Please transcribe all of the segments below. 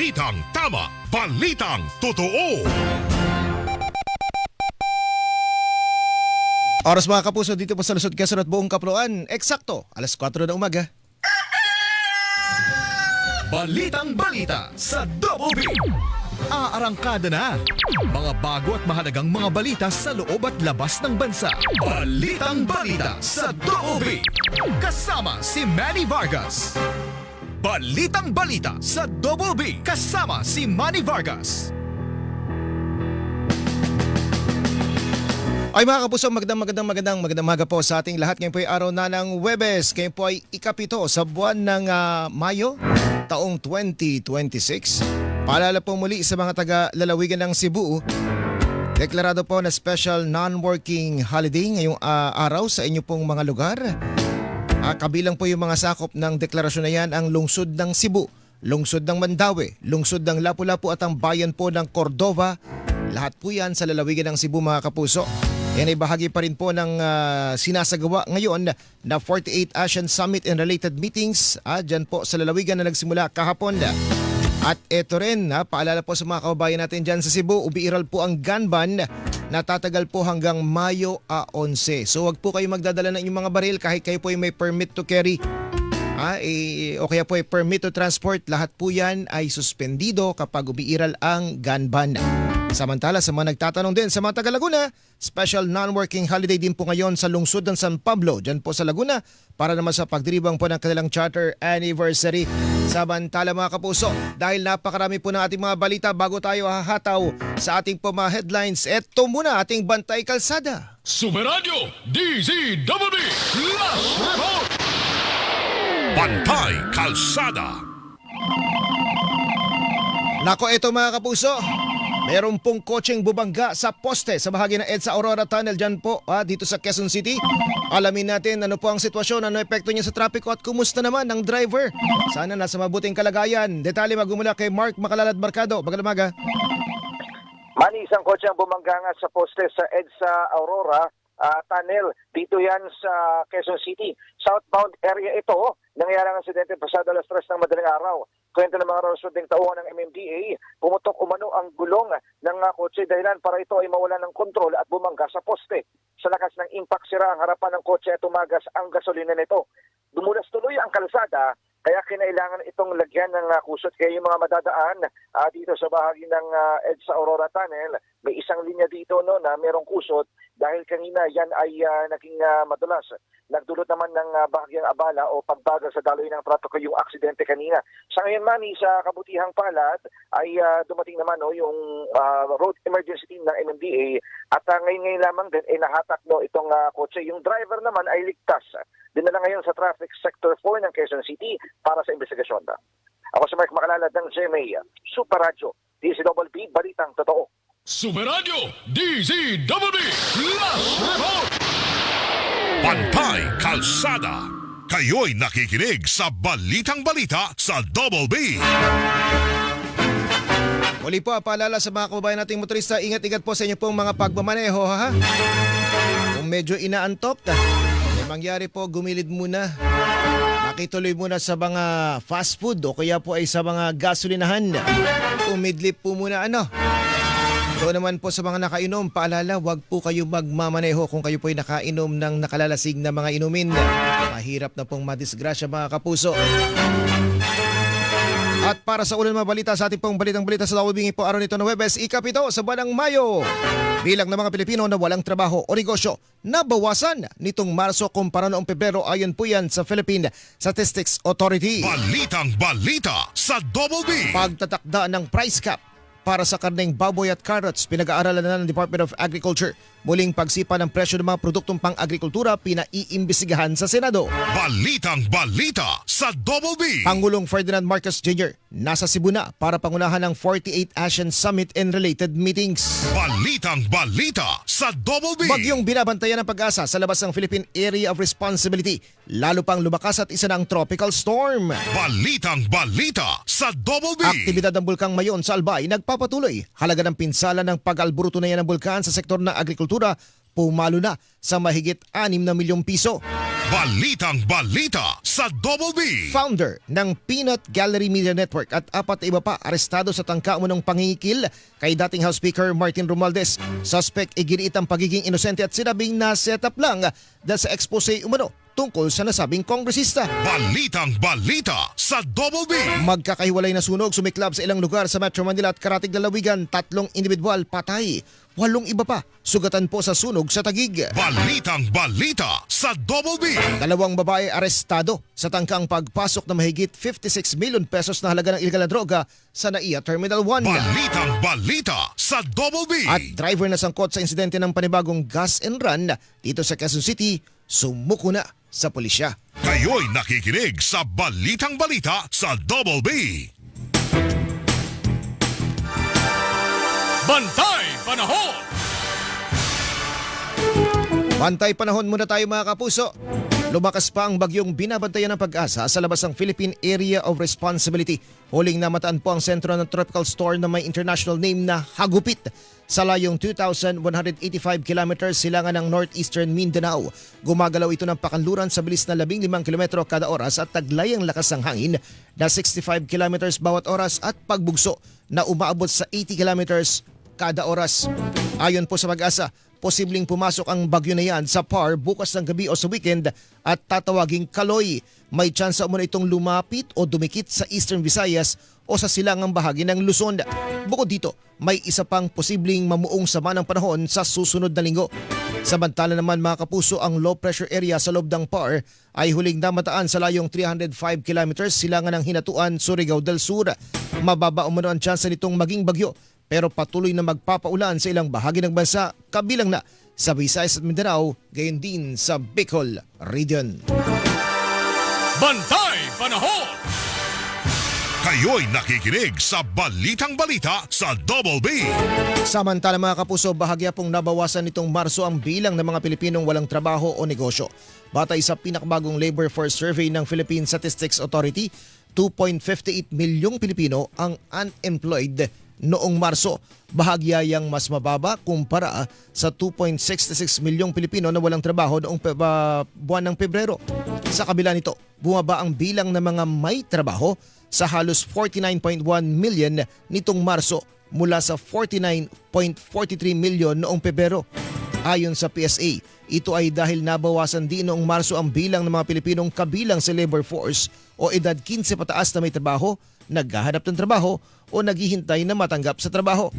Balitang tama, balitang totoo. Oras mga kapuso dito po sa Luzon, Quezon at buong Kapluan. Eksakto, alas 4 ng umaga. Balitang balita sa Double B. Aarangkada na. Mga bago at mahalagang mga balita sa loob at labas ng bansa. Balitang balita sa Double B. Kasama si Manny Vargas. Balitang balita sa Double B. Kasama si Manny Vargas. Ay mga kapuso, magandang umaga po sa ating lahat. Ngayon po ay araw na ng Huwebes. Ngayon po ay ikapito sa buwan ng Mayo, taong 2026. Paalala po muli sa mga taga-lalawigan ng Cebu, deklarado po na special non-working holiday ngayong araw sa inyo pong mga lugar. Kabilang po yung mga sakop ng deklarasyon na yan ang lungsod ng Cebu, lungsod ng Mandaue, lungsod ng Lapu-Lapu at ang bayan po ng Cordova. Lahat po yan sa lalawigan ng Cebu mga kapuso. Yan ay bahagi pa rin po ng sinasagawa ngayon na 48 ASEAN Summit and related meetings dyan po sa lalawigan na nagsimula kahapon. At eto rin, paalala po sa mga kababayan natin dyan sa Cebu, ubiiral po ang gun ban na tatagal po hanggang Mayo 11. So wag po kayo magdadala ng inyong mga baril kahit kayo po ay may permit to carry. O kaya po ay permit to transport, lahat po yan ay suspendido kapag ubiiral ang gun ban. Samantala sa mga nagtatanong din sa mga taga Laguna, special non-working holiday din po ngayon sa lungsod ng San Pablo, dyan po sa Laguna, para naman sa pagdiribang po ng kanilang charter anniversary. Samantala mga kapuso, dahil napakarami po ng ating mga balita bago tayo hahataw sa ating po mga headlines, eto muna ating Bantay Kalsada. Superradyo DZWB Flash Report. Bantay Kalsada. Nako, eto mga kapuso, meron pong kotseng bubangga sa poste sa bahagi ng EDSA Aurora Tunnel dyan po dito sa Quezon City. Alamin natin ano po ang sitwasyon, ano epekto niya sa trapiko at kumusta naman ang driver. Sana nasa mabuting kalagayan. Detalye magmumula kay Mark Makalalad Mercado. Magandang umaga. Mani, isang kotse ang bumangga nga sa poste sa EDSA Aurora Tunnel. Dito yan sa Quezon City. Southbound area ito. Nangyari ang insidente pasado alas 3 ng madaling araw. Kwento ng mga resunding tauhan ng MMDA, pumutok umano ang gulong ng kotse dahilan para ito ay mawala ng kontrol at bumangga sa poste. Sa lakas ng impact sira ang harapan ng kotse at tumagas ang gasolina nito. Dumulas tuloy ang kalsada, kaya kinailangan itong lagyan ng kusot. Kaya yung mga madadaan dito sa bahagi ng EDSA Aurora Tunnel, may isang linya dito na merong kusot dahil kanina yan ay naging madulas. Nagdulot naman ng bahagyang abala o pagbagal sa daloy ng trapiko yung aksidente kanina. Sa ngayon Mani, sa kabutihang palad ay dumating naman yung road emergency team ng MMDA at ngayon lamang din ay nahatak itong kotse. Yung driver naman ay ligtas. Dinala ngayon sa traffic sector 4 ng Quezon City para sa investigasyon. Ako si Mark Makalalad ng GMA Superradyo DZWB, balitang totoo. Superradyo DZWB Flash Report. Bantay Kalsada. Kayo'y nakikinig sa Balitang Balita sa Double B. Muli po, paalala sa mga kababayan nating motorista, ingat-ingat po sa inyo pong mga pagmamaneho ha. Kung medyo inaantok, mangyari po, gumilid muna. Makituloy muna sa mga fast food o kaya po ay sa mga gasolinahan. Umidlip po muna Doon naman po sa mga nakainom, paalala, wag po kayo magmamaneho kung kayo po ay nakainom ng nakalalasig na mga inumin. Mahirap na pong madisgrasya mga kapuso. At para sa ulan mga balita sa ating pong balitang balita sa Dawibingi po araw nito na Huwebes, ikapito sa buwan ng Mayo. Bilang ng mga Pilipino na walang trabaho o negosyo, nabawasan nitong Marso kumpara noong Pebrero ayon po yan sa Philippine Statistics Authority. Balitang balita sa Double B. Pagtatakda ng price cap para sa karneng baboy at carrots, pinag-aaralan na ng Department of Agriculture. Muling pagsipa ng presyo ng mga produktong pang-agrikultura, pinaiimbestigahan sa Senado. Balitang balita sa Double B. Pangulong Ferdinand Marcos Jr. nasa Cebu na para pangunahan ng 48 ASEAN Summit and related meetings. Balitang balita sa Double B. Bagyong binabantayan ng pag-asa sa labas ng Philippine Area of Responsibility. Lalo pang lumakas at isa ng tropical storm. Balitang balita sa Double B. Aktibidad ng Bulkang Mayon sa Albay nagpapatuloy. Halaga ng pinsala ng pag-alburuto na yan ng bulkan sa sektor ng agrikultura pumalo na sa mahigit 6 na milyong piso. Balitang balita sa Double B. Founder ng Peanut Gallery Media Network at 4 na iba pa arestado sa tangka umunong pangingikil kay dating House Speaker Martin Romualdez. Suspect iginiit ang pagiging inosente at sinabing na setup lang dahil sa expose umano tungkol sa nasabing kongresista. Balitang balita sa Double B. Magkakahiwalay na sunog sumiklab sa ilang lugar sa Metro Manila at Karatig Lalawigan. 3 individual patay, 8 iba pa sugatan po sa sunog sa Taguig. Balitang balita sa Double B. 2 babae arestado sa tangkang pagpasok na mahigit 56 million pesos na halaga ng illegal na droga sa NAIA Terminal 1. Balitang balita sa Double B. At driver na sangkot sa insidente ng panibagong gas and run dito sa Quezon City, sumuko na sa pulisya. Kayo'y nakikinig sa Balitang Balita sa Double B. Bantay Panahon! Bantay panahon muna tayo mga kapuso. Lumakas pa ang bagyong binabantayan ng Pag-asa sa labas ng Philippine Area of Responsibility. Huling namataan po ang sentro ng tropical storm na may international name na Hagupit sa layong 2,185 kilometers silangan ng northeastern Mindanao. Gumagalaw ito ng pakanluran sa bilis na 15 kilometro kada oras at taglay ang lakas ng hangin na 65 kilometers bawat oras at pagbugso na umaabot sa 80 kilometers kada oras. Ayon po sa Pag-asa, posibleng pumasok ang bagyo na yan sa PAR bukas ng gabi o sa weekend at tatawaging Kaloy. May tsansa umano itong lumapit o dumikit sa Eastern Visayas o sa silangang bahagi ng Luzon. Bukod dito, may isa pang posibleng mamuong sama ng panahon sa susunod na linggo. Samantala naman mga kapuso, ang low pressure area sa loob ng PAR ay huling namataan sa layong 305 kilometers silangan ng Hinatuan, Surigao del Sur. Mababa umano ang tsansa nitong maging bagyo pero patuloy na magpapaulan sa ilang bahagi ng bansa kabilang na sa Visayas at Mindanao, gayon din sa Bicol Region. Bantay Panahon! Kayo'y nakikinig sa Balitang Balita sa Double B. Samantala mga kapuso, bahagya pong nabawasan nitong Marso ang bilang ng mga Pilipinong walang trabaho o negosyo. Batay sa pinakabagong Labor Force Survey ng Philippine Statistics Authority, 2.58 milyong Pilipino ang unemployed noong Marso. Bahagya yang mas mababa kumpara sa 2.66 milyong Pilipino na walang trabaho noong buwan ng Pebrero. Sa kabila nito, bumaba ang bilang ng mga may trabaho sa halos 49.1 million nitong Marso mula sa 49.43 million noong Pebrero. Ayon sa PSA, ito ay dahil nabawasan din noong Marso ang bilang ng mga Pilipinong kabilang sa labor force o edad 15 pataas na may trabaho, naghahanap ng trabaho o naghihintay na matanggap sa trabaho.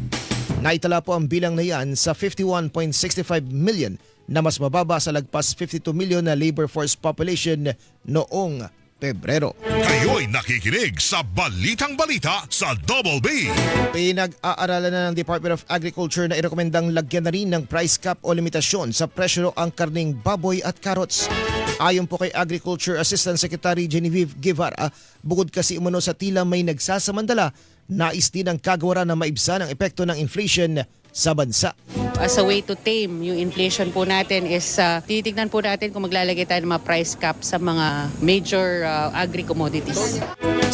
Naitala po ang bilang na yan sa 51.65 million na mas mababa sa lagpas 52 million na labor force population noong Pebrero. Kayo'y nakikinig sa Balitang Balita sa Double B. Pinag-aaralan na ng Department of Agriculture na irekomendang lagyan na rin ng price cap o limitasyon sa presyo ang karning baboy at carrots. Ayon po kay Agriculture Assistant Secretary Genevieve Guevara, bukod kasi umano sa tila may nagsasamantala, nais din ang kagawaran na maibsan ang epekto ng inflation sa bansa. As a way to tame yung inflation po natin is titignan po natin kung maglalagay tayo ng mga price cap sa mga major agri-commodities.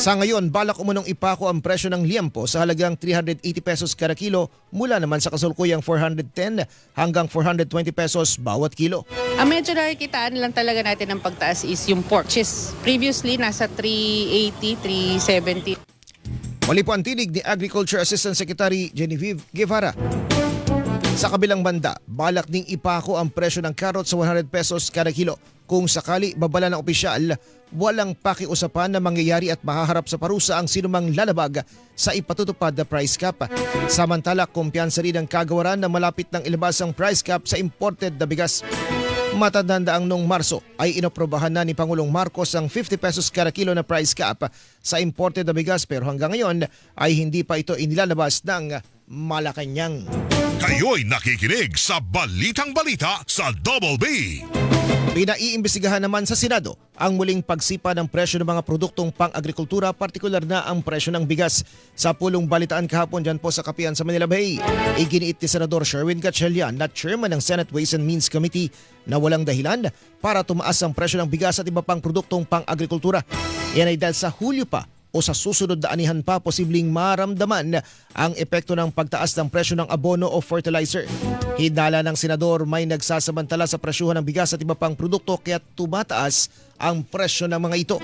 Sa ngayon, balak umunong ipako ang presyo ng liempo sa halagang 380 pesos kada kilo mula naman sa kasulukuyang 410 hanggang 420 pesos bawat kilo. Ang medyo nakikitaan lang talaga natin ng pagtaas is yung pork, which is previously nasa 380, 370. Muli po ang tinig ni Agriculture Assistant Secretary Genevieve Guevara. Sa kabilang banda, balak ding ipako ang presyo ng carrot sa 100 pesos kada kilo. Kung sakali babala ng opisyal, walang pakiusapan na mangyayari at mahaharap sa parusa ang sinumang lalabag sa ipatutupad na price cap. Samantala, kumpiyansa rin ang kagawaran na malapit ng ilabas ang price cap sa imported na bigas. Matatanda ang noong Marso ay inoprobahan na ni Pangulong Marcos ang 50 pesos kada kilo na price cap sa imported na bigas pero hanggang ngayon ay hindi pa ito inilalabas ng Malacanang. Kayo'y nakikinig sa Balitang Balita sa Double B. Pinaiimbestigahan naman sa Senado ang muling pagsipa ng presyo ng mga produktong pang-agrikultura, partikular na ang presyo ng bigas. Sa pulong balitaan kahapon dyan po sa Kapihan sa Manila Bay, iginiit ni Senador Sherwin Gatchalian na chairman ng Senate Ways and Means Committee na walang dahilan para tumaas ang presyo ng bigas at iba pang produktong pang-agrikultura. Yan ay dahil sa Hulyo pa o sa susunod na anihan pa posibleng maramdaman ang epekto ng pagtaas ng presyo ng abono o fertilizer. Hinala ng senador may nagsasamantala sa presyuhan ng bigas at iba pang produkto kaya tumataas ang presyo ng mga ito.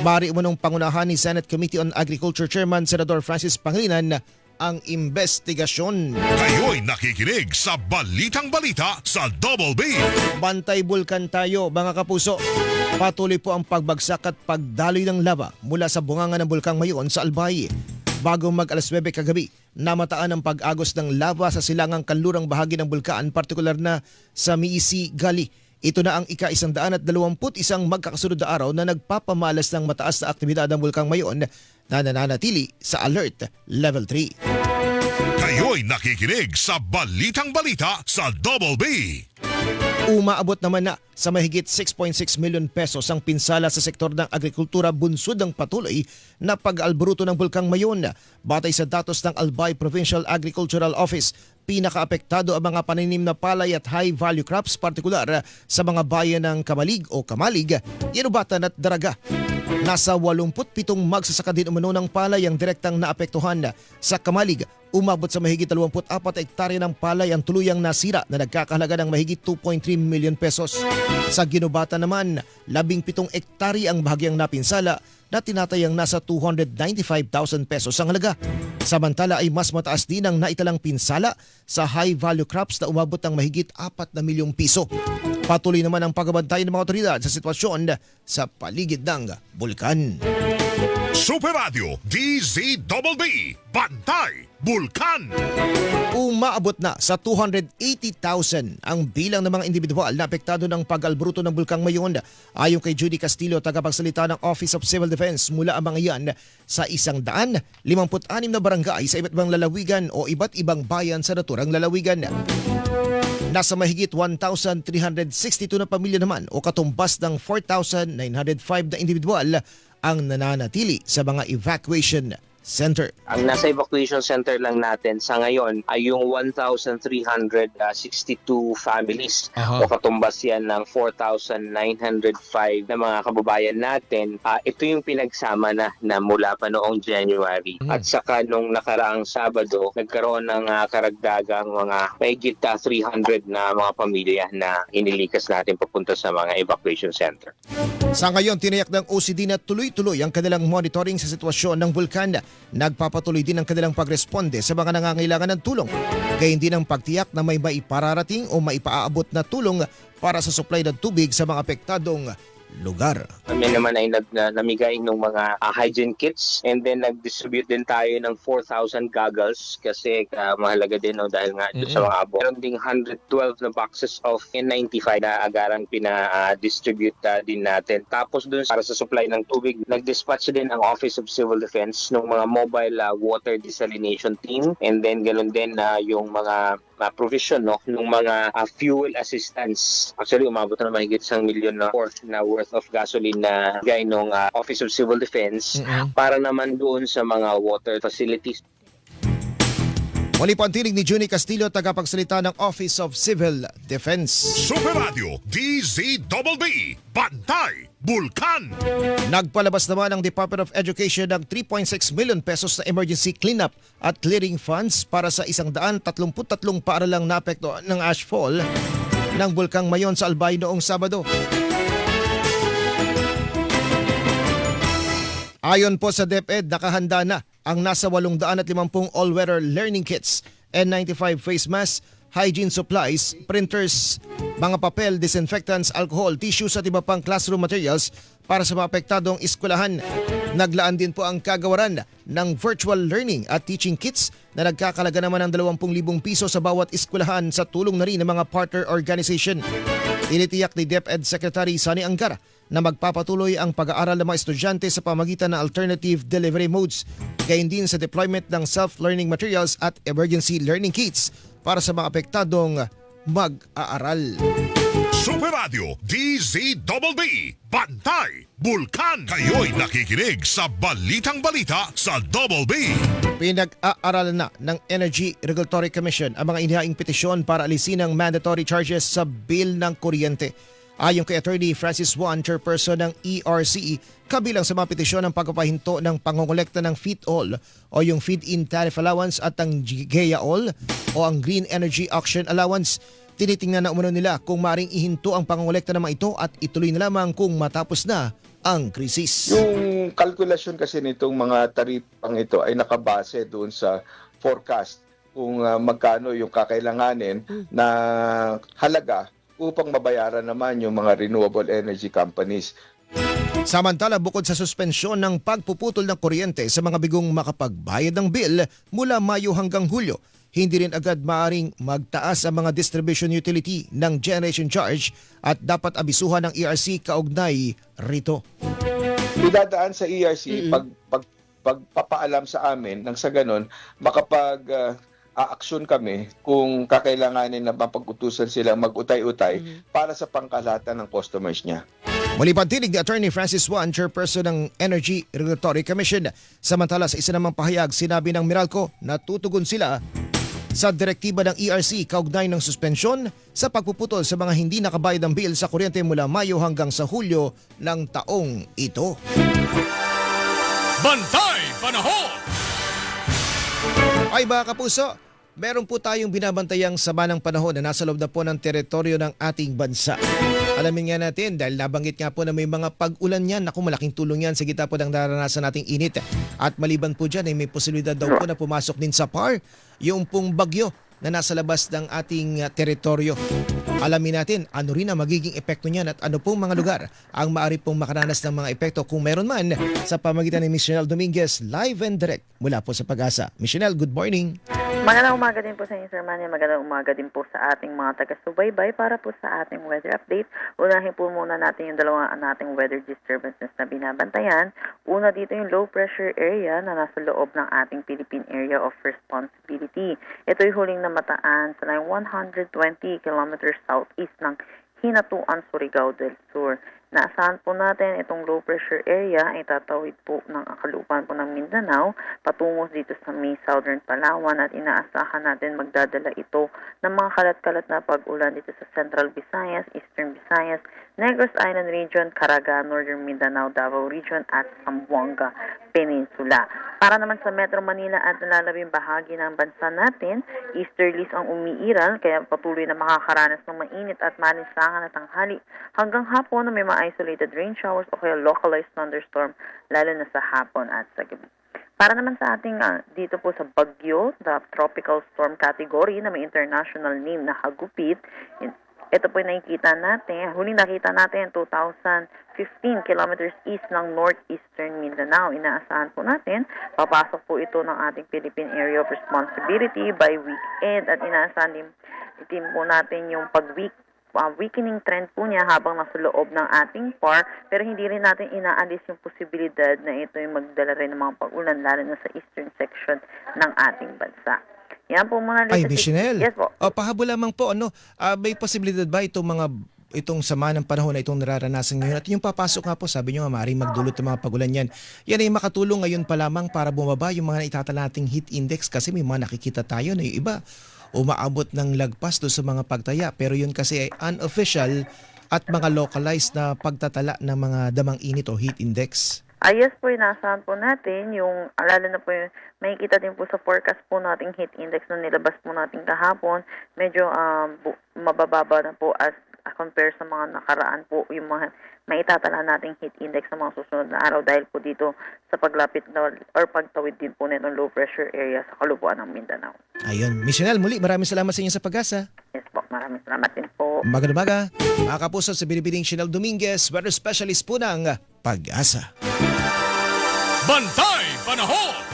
Bari umunong pangunahan ni Senate Committee on Agriculture Chairman Senador Francis Pangilinan ang investigasyon. Kayo'y nakikinig sa Balitang Balita sa Double B. Bantay Bulkan tayo mga kapuso. Patuloy po ang pagbagsak at pagdaloy ng lava mula sa bunganga ng Bulkang Mayon sa Albay. Bago mag alas 9 kagabi, namataan ang pag-agos ng lava sa silangang kanlurang bahagi ng bulkan, partikular na sa Miisi Gali. Ito na ang ika-121 magkakasunod na araw na nagpapamalas ng mataas na aktibidad ng Bulkang Mayon na nananatili sa Alert Level 3. Kayo'y nakikinig sa Balitang Balita sa Double B. Umaabot naman na sa mahigit 6.6 million pesos ang pinsala sa sektor ng agrikultura bunsod ng patuloy na pag-albruto ng Bulkang Mayon. Batay sa datos ng Albay Provincial Agricultural Office, pinakaapektado ang mga pananim na palay at high-value crops, partikular sa mga bayan ng Kamalig o Kamalig, Inubatan at Daraga. Nasa 87 magsasaka din umano ng palay ang direktang naapektuhan. Sa Kamalig, umabot sa mahigit 24 hektarya ng palay ang tuluyang nasira na nagkakahalaga ng mahigit 2.3 million pesos. Sa Ginubatan naman, 17 hektarya ang bahagyang napinsala na tinatayang nasa 295,000 pesos ang halaga. Samantala ay mas mataas din ang naitalang pinsala sa high-value crops na umabot ng mahigit 4 na milyong piso. Patuloy naman ang pagbabantay ng mga otoridad sa sitwasyon sa paligid ng bulkan. Super Radio DZBB Bantay Bulkan. Umaabot na sa 280,000 ang bilang ng mga individual na apektado ng pag-albruto ng Bulkang Mayon. Ayon kay Judy Castillo, tagapagsalita ng Office of Civil Defense, mula ang mga yan sa 156 na barangay sa iba't ibang lalawigan o iba't ibang bayan sa naturang lalawigan. Nasa mahigit 1,362 na pamilya naman o katumbas ng 4,905 na individual ang nananatili sa mga evacuation center. Ang nasa evacuation center lang natin sa ngayon ay yung 1,362 families o katumbas yan ng 4,905 na mga kababayan natin. Ito yung pinagsama na mula pa noong January. At saka nung nakaraang Sabado, nagkaroon ng karagdagang mga mahigit 300 na mga pamilya na inilikas natin papunta sa mga evacuation center. Sa ngayon, tiniyak ng OCD na tuloy-tuloy ang kanilang monitoring sa sitwasyon ng bulkan. Nagpapatuloy din ang kanilang pagresponde sa mga nangangailangan ng tulong. Gayun din ang pagtiyak na may maipararating o maipaaabot na tulong para sa supply ng tubig sa mga apektadong lugar. Kami naman ay namigay ng mga hygiene kits, and then nag-distribute din tayo ng 4,000 goggles kasi mahalaga din dahil nga sa mga abo. Meron ding 112 na boxes of N95 na agarang pina-distribute din natin. Tapos dun para sa supply ng tubig, nag-dispatch din ang Office of Civil Defense ng mga mobile water desalination team, and then ganoon din yung mga provision ng mga fuel assistance. Actually, umabot na mahigit 1 million na worth of gasoline na bigay ng Office of Civil Defense para naman doon sa mga water facilities. Muli po ang tinig ni Judy Castillo, tagapagsalita ng Office of Civil Defense. Super Radio DZBB Bantay Bulkan. Nagpalabas naman ang Department of Education ng 3.6 million pesos na emergency cleanup at clearing funds para sa 133 paaralang naapektuhan ng ashfall ng Bulkang Mayon sa Albay noong Sabado. Ayon po sa DepEd, nakahanda na ang nasa 850 all-weather learning kits, N95 face masks, hygiene supplies, printers, mga papel, disinfectants, alcohol, tissues at iba pang classroom materials para sa mga apektadong eskwelahan. Naglaan din po ang kagawaran ng virtual learning at teaching kits na nagkakalaga naman ng 20,000 piso sa bawat eskwelahan sa tulong na rin ng mga partner organization. Tinitiyak ni DepEd Secretary Sani Angara na magpapatuloy ang pag-aaral ng mga estudyante sa pamagitan ng alternative delivery modes, gayon din sa deployment ng self-learning materials at emergency learning kits para sa mga apektadong mag-aaral. Super Radio DZBB Bantay Bulkan. Kayo'y nakikinig sa Balitang Balita sa Double B. Pinag-aaralan na ng Energy Regulatory Commission ang mga inihaing petisyon para alisin ang mandatory charges sa bill ng kuryente. Ayon kay Attorney Francis Juan, chairperson ng ERC, kabilang sa mga petisyon ng pagpapahinto ng pangongolekta ng FEED-all o yung Feed-in Tariff Allowance at ang GEA-all o ang Green Energy Auction Allowance. Tinitingnan na umano nila kung maring ihinto ang pangongolekta ng mga ito at ituloy na lamang kung matapos na ang krisis. Yung kalkulasyon kasi nitong mga taripang ito ay nakabase doon sa forecast kung magkano yung kakailanganin na halaga upang mabayaran naman yung mga renewable energy companies. Samantala, bukod sa suspensyon ng pagpuputol ng kuryente sa mga bigong makapagbayad ng bill mula Mayo hanggang Hulyo, hindi rin agad maaring magtaas ang mga distribution utility ng generation charge at dapat abisuhan ng ERC kaugnay rito. Idadaan sa ERC pagpapaalam sa amin nang sa ganon aaksyon kami kung kakailanganin na mapag-utusan silang mag-utay-utay para sa pangkalahatan ng customers niya. Muli pantinig ni Attorney Francis Juan, chairperson ng Energy Regulatory Commission. Samantala, sa isa namang pahayag, sinabi ng Meralco na tutugon sila sa direktiba ng ERC kaugnay ng suspensyon sa pagpuputol sa mga hindi nakabayad ng bill sa kuryente mula Mayo hanggang sa Hulyo ng taong ito. Bantay Panahon! Ay mga kapuso, meron po tayong binabantayang sama ng panahon na nasa loob na po ng teritoryo ng ating bansa. Alamin nga natin dahil nabanggit nga po na may mga pag-ulan yan. Naku, malaking tulong yan sa gitna po ng naranasan nating init. At maliban po dyan ay may posibilidad daw po na pumasok din sa PAR yung pong bagyo na nasa labas ng ating teritoryo. Alamin natin ano rin ang magiging epekto niyan at ano pong mga lugar ang maaari pong makaranas ng mga epekto kung meron man sa pamagitan ni Miss Chanel Dominguez live and direct mula po sa Pag-asa. Miss Chanel, good morning. Magandang umaga din po sa inyo, Sir Manny. Magandang umaga din po sa ating mga taga-subaybay para po sa ating weather update. Unahin po muna natin yung dalawa nating weather disturbances na binabantayan. Una dito yung low pressure area na nasa loob ng ating Philippine Area of Responsibility. Ito'y huling namataan sa line 120 kilometers southeast ng Hinatuan, Surigao del Sur. Naasahan po natin itong low pressure area ay tatawid po ng kalupaan po ng Mindanao patungo dito sa may southern Palawan at inaasahan natin magdadala ito ng mga kalat-kalat na pag-ulan dito sa Central Visayas, Eastern Visayas, Negros Island Region, Caraga, Northern Mindanao, Davao Region at Zamboanga Peninsula. Para naman sa Metro Manila at nalalabing bahagi ng bansa natin, easterlies ang umiiral kaya patuloy na makakaranas ng mainit at malinsangan na tanghali hanggang hapon na may mga isolated rain showers o kaya localized thunderstorm lalo na sa hapon at sa gabi. Para naman sa ating dito po sa Bagyo, the tropical storm category na may international name na Hagupit, ito po nakikita natin, huling nakita natin 2015 kilometers east ng northeastern Mindanao. Inaasahan po natin, papasok po ito ng ating Philippine Area of Responsibility by weekend at inaasahan din po natin yung weakening trend po niya habang nasa loob ng ating PAR, pero hindi rin natin inaalis yung posibilidad na ito yung magdala rin ng mga pag-ulan lalo na sa eastern section ng ating bansa. Yan po muna. Ay, Miss Chanel. Yes po. Pahabol lamang po, may posibilidad ba itong sama ng panahon na itong nararanasan ngayon at yung papasok nga po, sabi nyo nga maaaring magdulot ng mga pagulan yan ay makatulong ngayon pa lamang para bumaba yung mga itatala nating heat index kasi may mga nakikita tayo na yung iba umaabot ng lagpas do sa mga pagtaya pero yun kasi ay unofficial at mga localized na pagtatala ng mga damang init o heat index. Yes po, inaasahan po natin yung, lalo na po yung, makikita din po sa forecast po nating heat index na nilabas po natin kahapon, medyo mabababa na po as compare sa mga nakaraan po yung mga maitatala nating heat index sa mga susunod na araw dahil po dito sa paglapit na or pagtawid din po nitong low pressure area sa kalubuan ng Mindanao. Ayun. Miss Chanel, muli maraming salamat sa inyo sa Pag-asa. Yes po, maraming salamat din po. Magandang umaga. Mga kapuso, sa binibining Chanel Dominguez, weather specialist po ng Pag-asa. Bantay Panahon!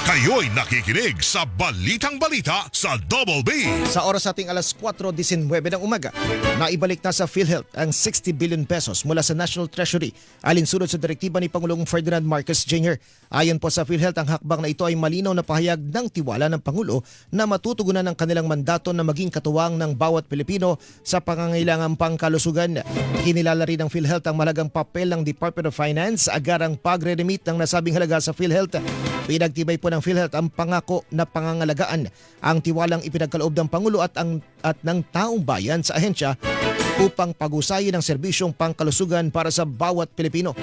Kayo'y nakikinig sa Balitang Balita sa Double B. Sa oras ating alas 4:19 ng umaga, naibalik na sa PhilHealth ang 60 billion pesos mula sa National Treasury alinsunod sa direktiba ni Pangulong Ferdinand Marcos Jr. Ayon po sa PhilHealth, ang hakbang na ito ay malinaw na pahayag ng tiwala ng Pangulo na matutugunan ng kanilang mandato na maging katuwang ng bawat Pilipino sa pangangailangang pangkalusugan. Kinilala rin ng PhilHealth ang mahalagang papel ng Department of Finance agarang pagre-remit ng nasabing halaga sa PhilHealth. Pinagtibay po ng PhilHealth ang pangako na pangangalagaan ang tiwalang ipinagkaloob ng Pangulo at ng taong bayan sa ahensya upang pagusayin ang serbisyong pangkalusugan para sa bawat Pilipino.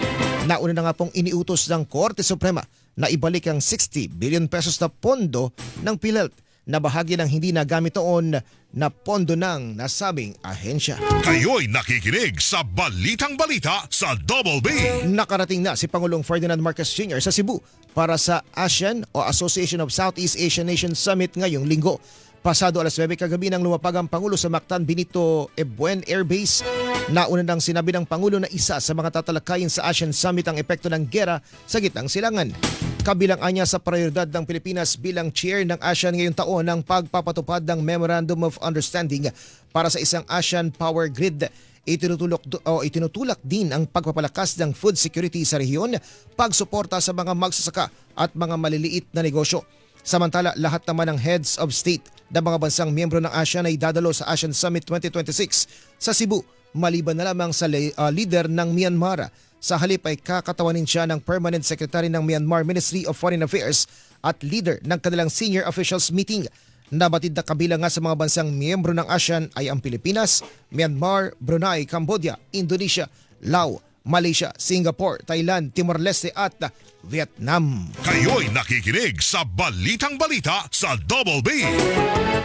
Nauna na nga pong iniutos ng Korte Suprema na ibalik ang 60 billion pesos na pondo ng PhilHealth na bahagi ng hindi nagamit noon na pondo ng nasabing ahensya. Kayo'y nakikinig sa Balitang Balita sa Double B. Nakarating na si Pangulong Ferdinand Marcos Jr. sa Cebu para sa ASEAN o Association of Southeast Asian Nations Summit ngayong linggo. Pasado alas 9 kagabi nang lumapag ang Pangulo sa Mactan Benito Ebuen Air Base. Nauna nang sinabi ng Pangulo na isa sa mga tatalakayin sa ASEAN Summit ang epekto ng giyera sa gitnang silangan. Kabilang anya sa prioridad ng Pilipinas bilang chair ng ASEAN ngayong taon ang pagpapatupad ng Memorandum of Understanding para sa isang ASEAN Power Grid. Itinutulak din ang pagpapalakas ng food security sa rehiyon, pagsuporta sa mga magsasaka at mga maliliit na negosyo. Samantala, lahat naman ng heads of state ng mga bansang miyembro ng ASEAN ay dadalo sa ASEAN Summit 2026 sa Cebu, maliban na lamang sa leader ng Myanmar. Sa halip ay kakatawanin siya ng Permanent Secretary ng Myanmar Ministry of Foreign Affairs at leader ng kanilang senior officials meeting. Nabatid na kabilang nga sa mga bansang miyembro ng ASEAN ay ang Pilipinas, Myanmar, Brunei, Cambodia, Indonesia, Laos, Malaysia, Singapore, Thailand, Timor-Leste at Vietnam. Kayo'y nakikinig sa Balitang Balita sa Double B.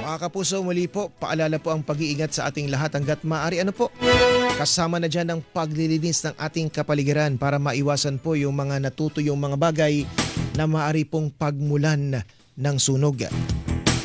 Mga kapuso, muli po, paalala po ang pag-iingat sa ating lahat hanggat maaari. Ano po? Kasama na dyan ang paglilinis ng ating kapaligiran para maiwasan po yung mga natutuyong mga bagay na maaari pong pagmulan ng sunog.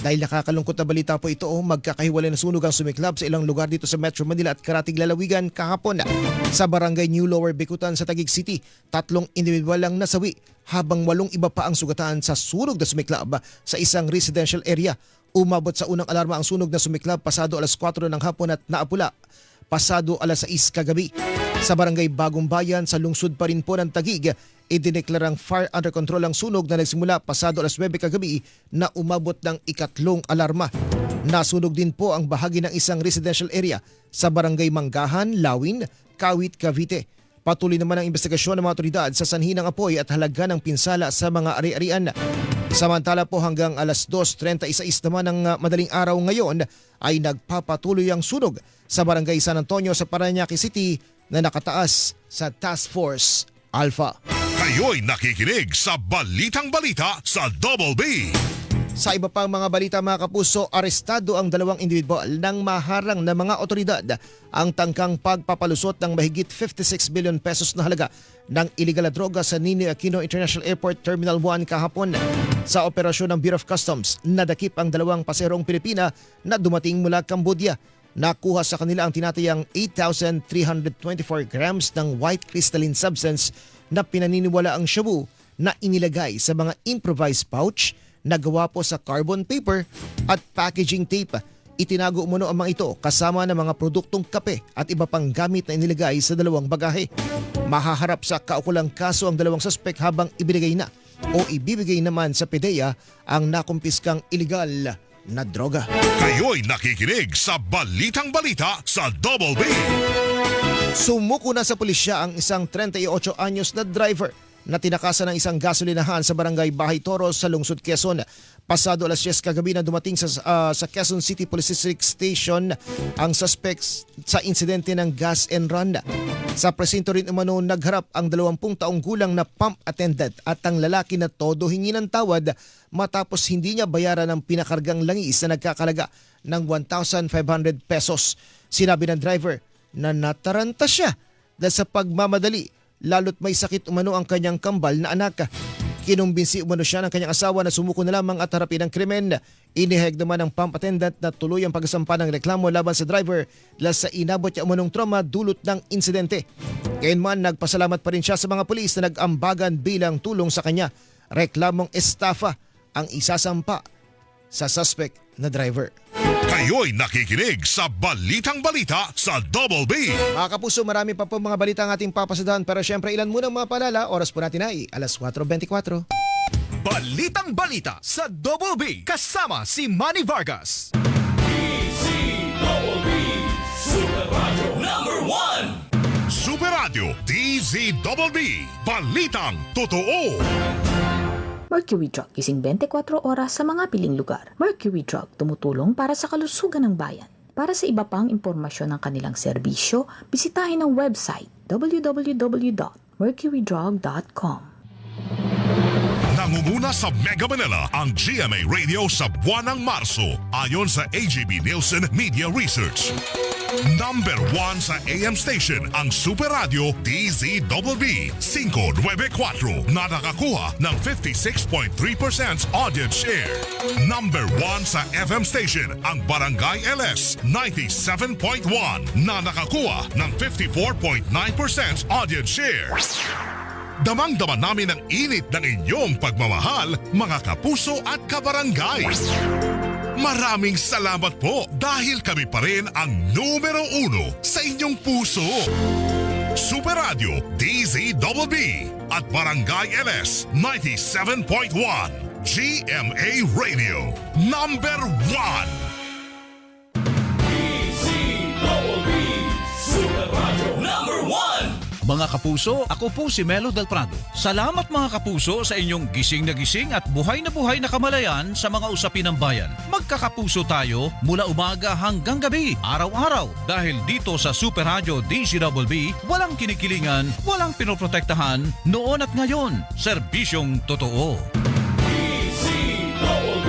Dahil nakakalungkot na balita po ito, magkakahiwalay na sunog ang sumiklab sa ilang lugar dito sa Metro Manila at Karatig Lalawigan kahapon. Sa Barangay New Lower Bicutan sa Taguig City, 3 individual lang nasawi habang 8 iba pa ang sugatan sa sunog na sumiklab sa isang residential area. Umabot sa unang alarma ang sunog na sumiklab pasado alas 4 ng hapon at naapula pasado alas 6 kagabi. Sa Barangay Bagong Bayan sa lungsod pa rin po ng Taguig, idineklarang fire under control ang sunog na nagsimula pasado alas 9 kagabi na umabot ng ikatlong alarma. Nasunog din po ang bahagi ng isang residential area sa Barangay Manggahan, Lawin, Kawit, Cavite. Patuloy naman ang investigasyon ng mga otoridad sa sanhi ng apoy at halaga ng pinsala sa mga ari-arian. Samantala po hanggang alas 2:36 naman ng madaling araw ngayon ay nagpapatuloy ang sunog sa Barangay San Antonio sa Parañaque City na nakataas sa Task Force Alpha. Kayo'y nakikinig sa Balitang Balita sa Double B. Sa iba pang mga balita mga kapuso, arestado ang 2 individual ng maharang na mga otoridad ang tangkang pagpapalusot ng mahigit 56 billion pesos na halaga ng iligal na droga sa Ninoy Aquino International Airport Terminal 1 kahapon. Sa operasyon ng Bureau of Customs, nadakip ang 2 paserong Pilipina na dumating mula Cambodia. Nakuha sa kanila ang tinatayang 8,324 grams ng white crystalline substance na pinaniniwala ang shabu na inilagay sa mga improvised pouch na gawa po sa carbon paper at packaging tape. Itinago umano ang mga ito kasama ng mga produktong kape at iba pang gamit na inilagay sa 2 bagahe. Mahaharap sa kaukulang kaso ang 2 suspek habang ibinigay na o ibibigay naman sa PDEA ang nakumpiskang iligal na droga. Kayo'y nakikinig sa Balitang Balita sa Double B. Sumuko na sa pulisya ang isang 38 anyos na driver na tinakasan ng isang gasolinahan sa Barangay Bahay Toros sa lungsod Quezon. Pasado alas 10 kagabi na dumating sa Quezon City Police District Station ang suspects sa insidente ng gas and run. Sa presinto rin umano nagharap ang 20 taong gulang na pump attendant at ang lalaki na todo hingi ng tawad matapos hindi niya bayaran ang pinakargang langis na nagkakalaga ng 1,500 pesos. Sinabi ng driver na nataranta siya dahil sa pagmamadali, lalo't may sakit umano ang kanyang kambal na anak. Kinumbinsi umano siya ng kanyang asawa na sumuko na lamang at harapin ang krimen. Inihayag naman ng pump attendant na tuloy ang pagsampa ng reklamo laban sa driver dahil sa inabot niya umanong trauma dulot ng insidente. Gayunman, nagpasalamat pa rin siya sa mga pulis na nag-ambagan bilang tulong sa kanya. Reklamong estafa ang isasampa sa suspect na driver. Kayo'y nakikinig sa Balitang Balita sa Double B. Mga kapuso, marami pa po mga balita ang ating papasadahan pero syempre ilan muna mga paalala. Oras po natin ay alas 4:24. Balitang Balita sa Double B kasama si Manny Vargas. Super Radio DZBB. Balitang Totoo. Mercury Drug, gising 24 oras sa mga piling lugar. Mercury Drug, tumutulong para sa kalusugan ng bayan. Para sa iba pang impormasyon ng kanilang serbisyo, bisitahin ang website www.mercurydrug.com. Nangunguna sa Mega Manila ang GMA Radio sa buwan ng Marso ayon sa AGB Nielsen Media Research. Number 1 sa AM station ang Super Radio DZBB 594 na nakakuha ng 56.3% audience share. Number 1 sa FM station ang Barangay LS 97.1 na nakakuha ng 54.9% audience share. Damang-dama namin ang init ng inyong pagmamahal, mga kapuso at kabarangay. Maraming salamat po dahil kami pa rin ang numero 1 sa inyong puso. Super Radio DZBB at Barangay LS 97.1 GMA Radio Number 1. Mga kapuso, ako po si Melo Del Prado. Salamat mga kapuso sa inyong gising na gising at buhay na kamalayan sa mga usapin ng bayan. Magkakapuso tayo mula umaga hanggang gabi, araw-araw. Dahil dito sa Super Radio DZBB, walang kinikilingan, walang pinoprotektahan, noon at ngayon. Serbisyong totoo. DZBB,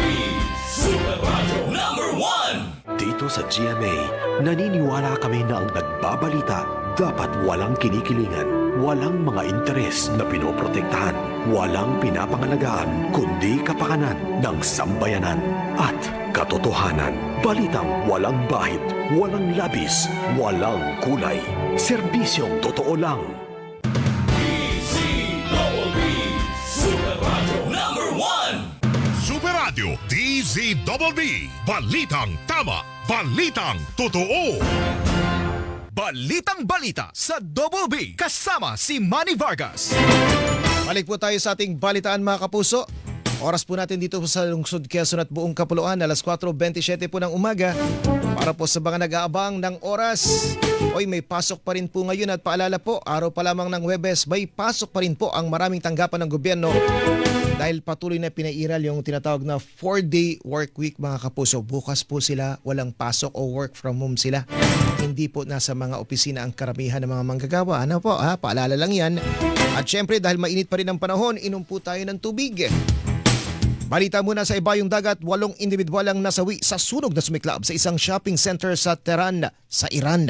Super Radio Number 1! Dito sa GMA, naniniwala kami na ang nagbabalita dapat walang kinikilingan, walang mga interes na pinoprotektahan, walang pinapangalagaan, kundi kapakanan ng sambayanan at katotohanan. Balitang walang bahid, walang labis, walang kulay. Serbisyong totoo lang. DZBB, Super Radio Number 1! Super Radio DZBB, balitang tama, balitang totoo. Balitang balita sa Double B kasama si Manny Vargas. Balik po tayo sa ating balitaan mga kapuso. Oras po natin dito sa lungsod Quezon at buong Kapuluan, alas 4:27 po ng umaga. Para po sa mga nag-aabang ng oras, may pasok pa rin po ngayon at paalala po, araw pa lamang ng Huwebes, may pasok pa rin po ang maraming tanggapan ng gobyerno dahil patuloy na pinairal yung tinatawag na 4-day work week mga kapuso. Bukas po sila walang pasok o work from home sila. Hindi po nasa mga opisina ang karamihan ng mga manggagawa. Ano po paalala lang yan. At syempre dahil mainit pa rin ang panahon, inom po tayo ng tubig. Balita muna sa ibayong dagat, 8 individual ang nasawi sa sunog na sumiklab sa isang shopping center sa Tehran sa Iran.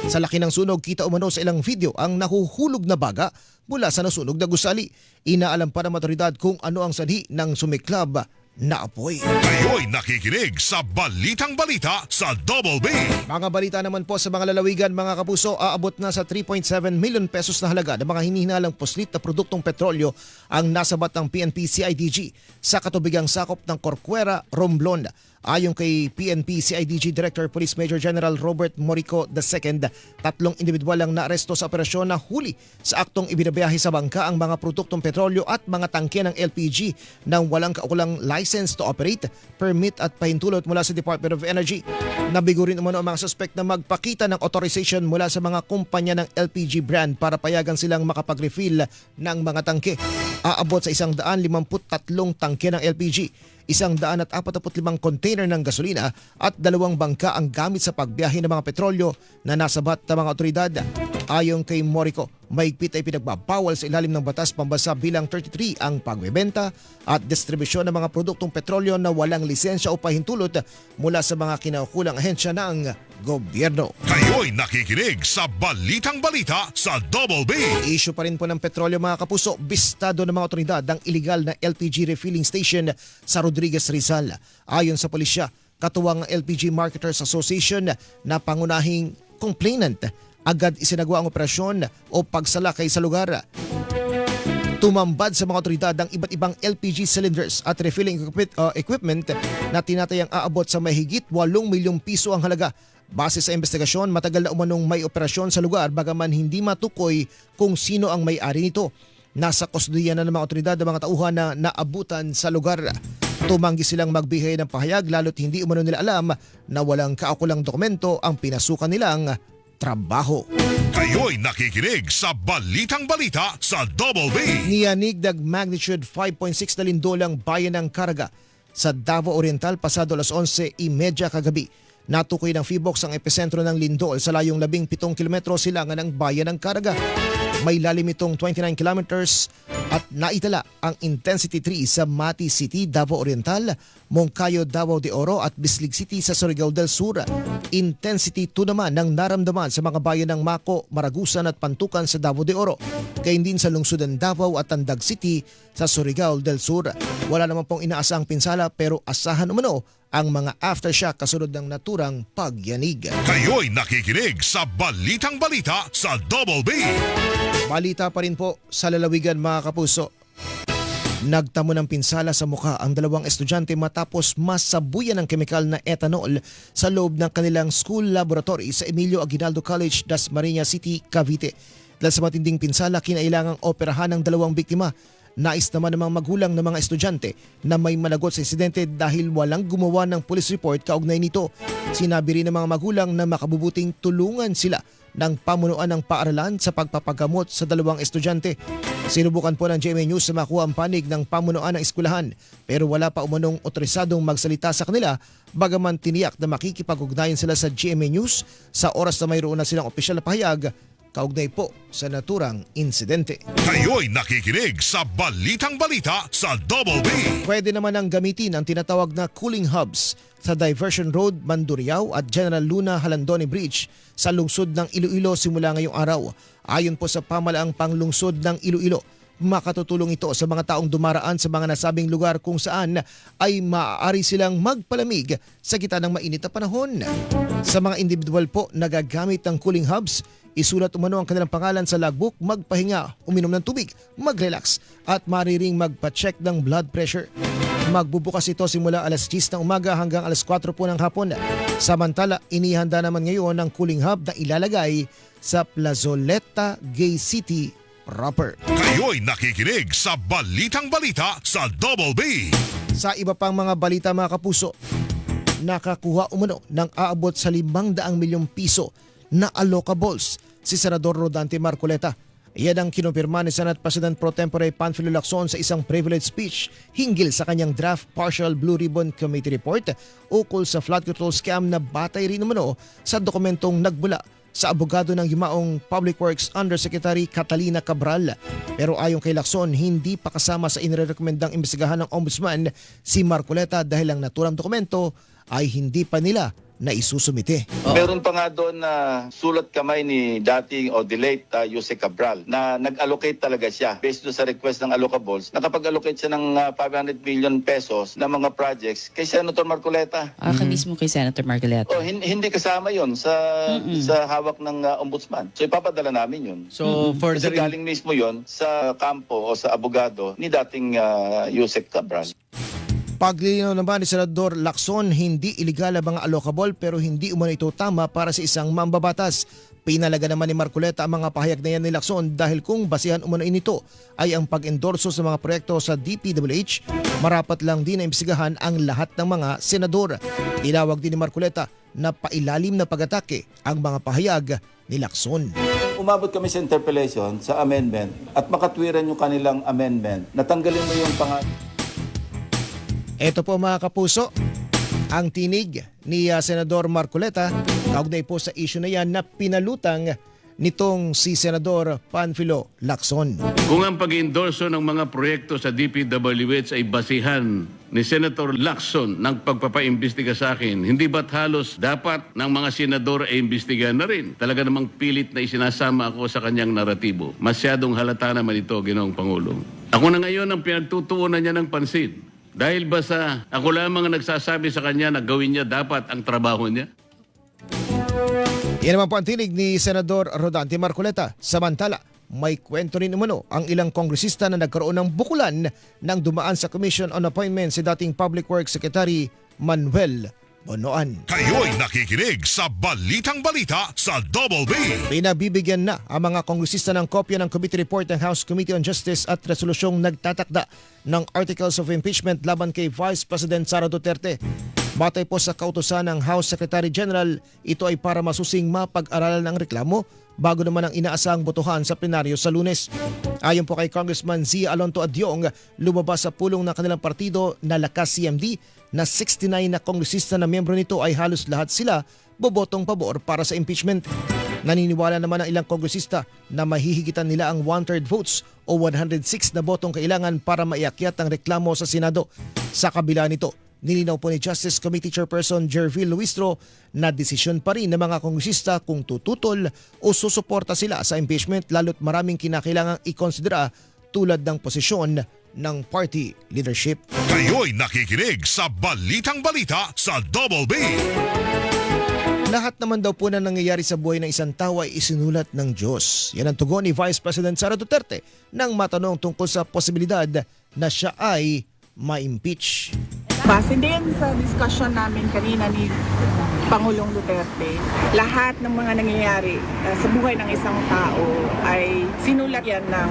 Sa laki ng sunog, kita umano sa ilang video ang nahuhulog na baga mula sa nasunog na gusali. Inaalam pa ng otoridad kung ano ang sanhi ng sumiklab na apoy. Kayo'y nakikinig sa Balitang Balita sa Double B. Mga balita naman po sa mga lalawigan mga kapuso, aabot na sa 3.7 million pesos na halaga ng mga hinihinalang puslit na produktong petrolyo ang nasabat ng PNP-CIDG sa katubigang sakop ng Corcuera, Romblon. Ayon kay PNP-CIDG Director Police Major General Robert Morico II, 3 individual ang naaresto sa operasyon na huli sa aktong ibinabiyahe sa bangka ang mga produktong petrolyo at mga tangke ng LPG nang walang kaukulang license to operate, permit at pahintulot mula sa Department of Energy. Nabigo rin umano ang mga suspect na magpakita ng authorization mula sa mga kumpanya ng LPG brand para payagan silang makapag-refill ng mga tangke. Aabot sa 153 tangke ng LPG, 145 container ng gasolina at 2 bangka ang gamit sa pagbiyahe ng mga petrolyo na nasabat ng mga otoridad. Ayon kay Morico, mahigpit ay pinagbabawal sa ilalim ng batas pambansa bilang 33 ang pagbebenta at distribusyon ng mga produktong petrolyo na walang lisensya o pahintulot mula sa mga kinaukulang ahensya ng gobyerno. Kayo'y nakikinig sa Balitang Balita sa Double B. Issue pa rin po ng petrolyo mga kapuso, bistado ng mga otoridad ang illegal na LPG refilling station sa Rodriguez, Rizal. Ayon sa pulisya, katuwang LPG Marketers Association na pangunahing complainant, agad isinagawa ang operasyon o pagsalakay sa lugar. Tumambad sa mga otoridad ang iba't ibang LPG cylinders at refilling equipment na tinatayang aabot sa mahigit 8 milyong piso ang halaga. Base sa investigasyon, matagal na umanong may operasyon sa lugar bagaman hindi matukoy kung sino ang may-ari nito. Nasa kustodiya na ng mga otoridad ang mga tauhan na naabutan sa lugar. Tumanggi silang magbigay ng pahayag lalo't hindi umano nila alam na walang kaukulang dokumento ang pinasukan nilang trabaho. Kayo'y nakikinig sa Balitang Balita sa Double B. Niyanig ng magnitude 5.6 na lindolang bayan ng Caraga sa Davao Oriental pasado alas 11:30 kagabi. Natukoy ng PHIVOLCS ang epicentro ng lindol sa layong 17 kilometro silangan ng bayan ng Caraga. May lalim itong 29 kilometers at naitala ang Intensity 3 sa Mati City, Davao Oriental, Moncayo, Davao de Oro at Bislig City sa Surigao del Sur. Intensity 2 naman ang naramdaman sa mga bayan ng Mako, Maragusan at Pantukan sa Davao de Oro. Gayon din sa lungsod ng Davao at Tandag City sa Surigao del Sur. Wala naman pong inaasahang pinsala pero asahan umano ang mga aftershock kasunod ng naturang pagyanig. Kayo'y nakikinig sa Balitang Balita sa Double B. Balita pa rin po sa lalawigan mga kapuso. Nagtamo ng pinsala sa mukha ang dalawang estudyante matapos masabuyan ng kemikal na ethanol sa loob ng kanilang school laboratory sa Emilio Aguinaldo College, Dasmariñas City, Cavite. Dahil sa matinding pinsala, kinailangang operahan ng dalawang biktima. Nais naman ng mga magulang ng mga estudyante na may managot sa insidente dahil walang gumawa ng police report kaugnay nito. Sinabi rin ng mga magulang na makabubuting tulungan sila ng pamunuan ng paaralan sa pagpapagamot sa dalawang estudyante. Sinubukan po ng GMA News na makuha ang panig ng pamunuan ng eskwelahan pero wala pa umanong otorisadong magsalita sa kanila, bagaman tiniyak na makikipag-ugnayan sila sa GMA News sa oras na mayroon na silang opisyal na pahayag kaugnay po sa naturang insidente. Kayo'y nakikinig sa Balitang Balita sa Double B. Pwede naman ang gamitin ang tinatawag na cooling hubs sa Diversion Road, Mandurriao at General Luna Halandoni Bridge sa lungsod ng Iloilo simula ngayong araw. Ayon po sa pamalaang panglungsod ng Iloilo, makatutulong ito sa mga taong dumaraan sa mga nasabing lugar kung saan ay maaari silang magpalamig sa gitna ng mainit na panahon. Sa mga individual po na gagamit ng cooling hubs, isulat umano ang kanilang pangalan sa logbook, magpahinga, uminom ng tubig, mag-relax at mariring magpa-check ng blood pressure. Magbubukas ito simula alas 10 ng umaga hanggang alas 4 po ng hapon. Samantala, inihanda naman ngayon ang cooling hub na ilalagay sa Plazoleta, Gay City proper. Kayo'y nakikinig sa Balitang Balita sa Double B. Sa iba pang mga balita mga kapuso, nakakuha umano ng aabot sa 500 milyong piso na allocables si Senador Rodante Marcoleta. Iyan ang kinumpirma ni Senate President Pro Tempore Panfilo Lacson sa isang privilege speech hinggil sa kanyang draft partial Blue Ribbon Committee report ukol sa flood control scam na batay rin umano sa dokumentong nagbula sa abogado ng yumaong Public Works Undersecretary Catalina Cabral. Pero ayon kay Lacson, hindi pa kasama sa inirekomendang imbestigahan ng Ombudsman si Marcoleta dahil ang naturang dokumento ay hindi pa nila na isusumite. Meron pa nga doon na sulat kamay ni dating o the late Jose Cabral na nag-allocate talaga siya based doon sa request ng allocables. Nakapag-allocate siya ng 500 million pesos na mga projects kay Senator Marcoleta. Mismo kay Senator Marcoleta. Hindi kasama yon sa hawak ng ombudsman. So ipapadala namin yun. So Kasi galing mismo yon sa kampo o sa abogado ni dating Jose Cabral. Paglilinaw naman ni Senador Lacson, hindi iligal ang mga allocable pero hindi umano ito tama para sa isang mambabatas. Pinalaga naman ni Marcoleta ang mga pahayag na yan ni Lacson dahil kung basihan umano nito ay ang pag-endorso sa mga proyekto sa DPWH, marapat lang din na imbestigahan ang lahat ng mga senador. Tinawag din ni Marcoleta na pailalim na pag-atake ang mga pahayag ni Lacson. Umabot kami sa interpellation sa amendment at makatwiran yung kanilang amendment. Natanggalin mo yung Ito po mga kapuso, ang tinig ni Senador Marcoleta kaugnay po sa issue na yan na pinalutang nitong si Senador Panfilo Lacson. Kung ang pag-endorso ng mga proyekto sa DPWH ay basihan ni Senator Lacson ng pagpapaimbestiga sa akin, hindi ba't halos dapat ng mga senador ay imbestigahan na rin? Talaga namang pilit na isinasama ako sa kanyang naratibo. Masyadong halata naman ito, Ginoong Pangulo. Ako na ngayon ang pinagtutuunan niya ng pansin. Dahil ba sa ako lamang ang nagsasabi sa kanya na gawin niya dapat ang trabaho niya? Yan naman po ang tinig ni Senador Rodante Marcoleta. Samantala, may kwento rin umano ang ilang kongresista na nagkaroon ng bukulan nang dumaan sa Commission on Appointments si dating Public Works Secretary Manuel Bonoan. Kayo'y nakikinig sa Balitang Balita sa Double B. Pinabibigyan na ang mga kongresista ng kopya ng committee report ng House Committee on Justice at resolusyong nagtatakda ng Articles of Impeachment laban kay Vice President Sara Duterte. Batay po sa kautusan ng House Secretary General, ito ay para masusing mapag-aralan ng reklamo bago naman ang inaasahang botohan sa plenaryo sa Lunes. Ayon po kay Congressman Zia Alonto Adyong, lumabas sa pulong ng kanilang partido na Lakas CMD na 69 na kongresista na miyembro nito ay halos lahat sila bobotong pabor para sa impeachment. Naniniwala naman ang ilang kongresista na mahihigitan nila ang 1/3 votes o 106 na botong kailangan para maiakyat ang reklamo sa Senado. Sa kabila nito, nilinaw po ni Justice Committee Chairperson Jervil Luistro na desisyon pa rin ng mga kongresista kung tututol o susuporta sila sa impeachment lalo't maraming kinakailangang ikonsidera tulad ng posisyon ng party leadership. Kayo'y nakikinig sa Balitang Balita sa Double B. Lahat naman daw po na nangyayari sa buhay ng isang tao ay isinulat ng Diyos. Yan ang tugon ni Vice President Sara Duterte nang matanong tungkol sa posibilidad na siya ay ma-impeach. Base din sa discussion namin kanina ni Pangulong Duterte, lahat ng mga nangyayari sa buhay ng isang tao ay sinulat yan ng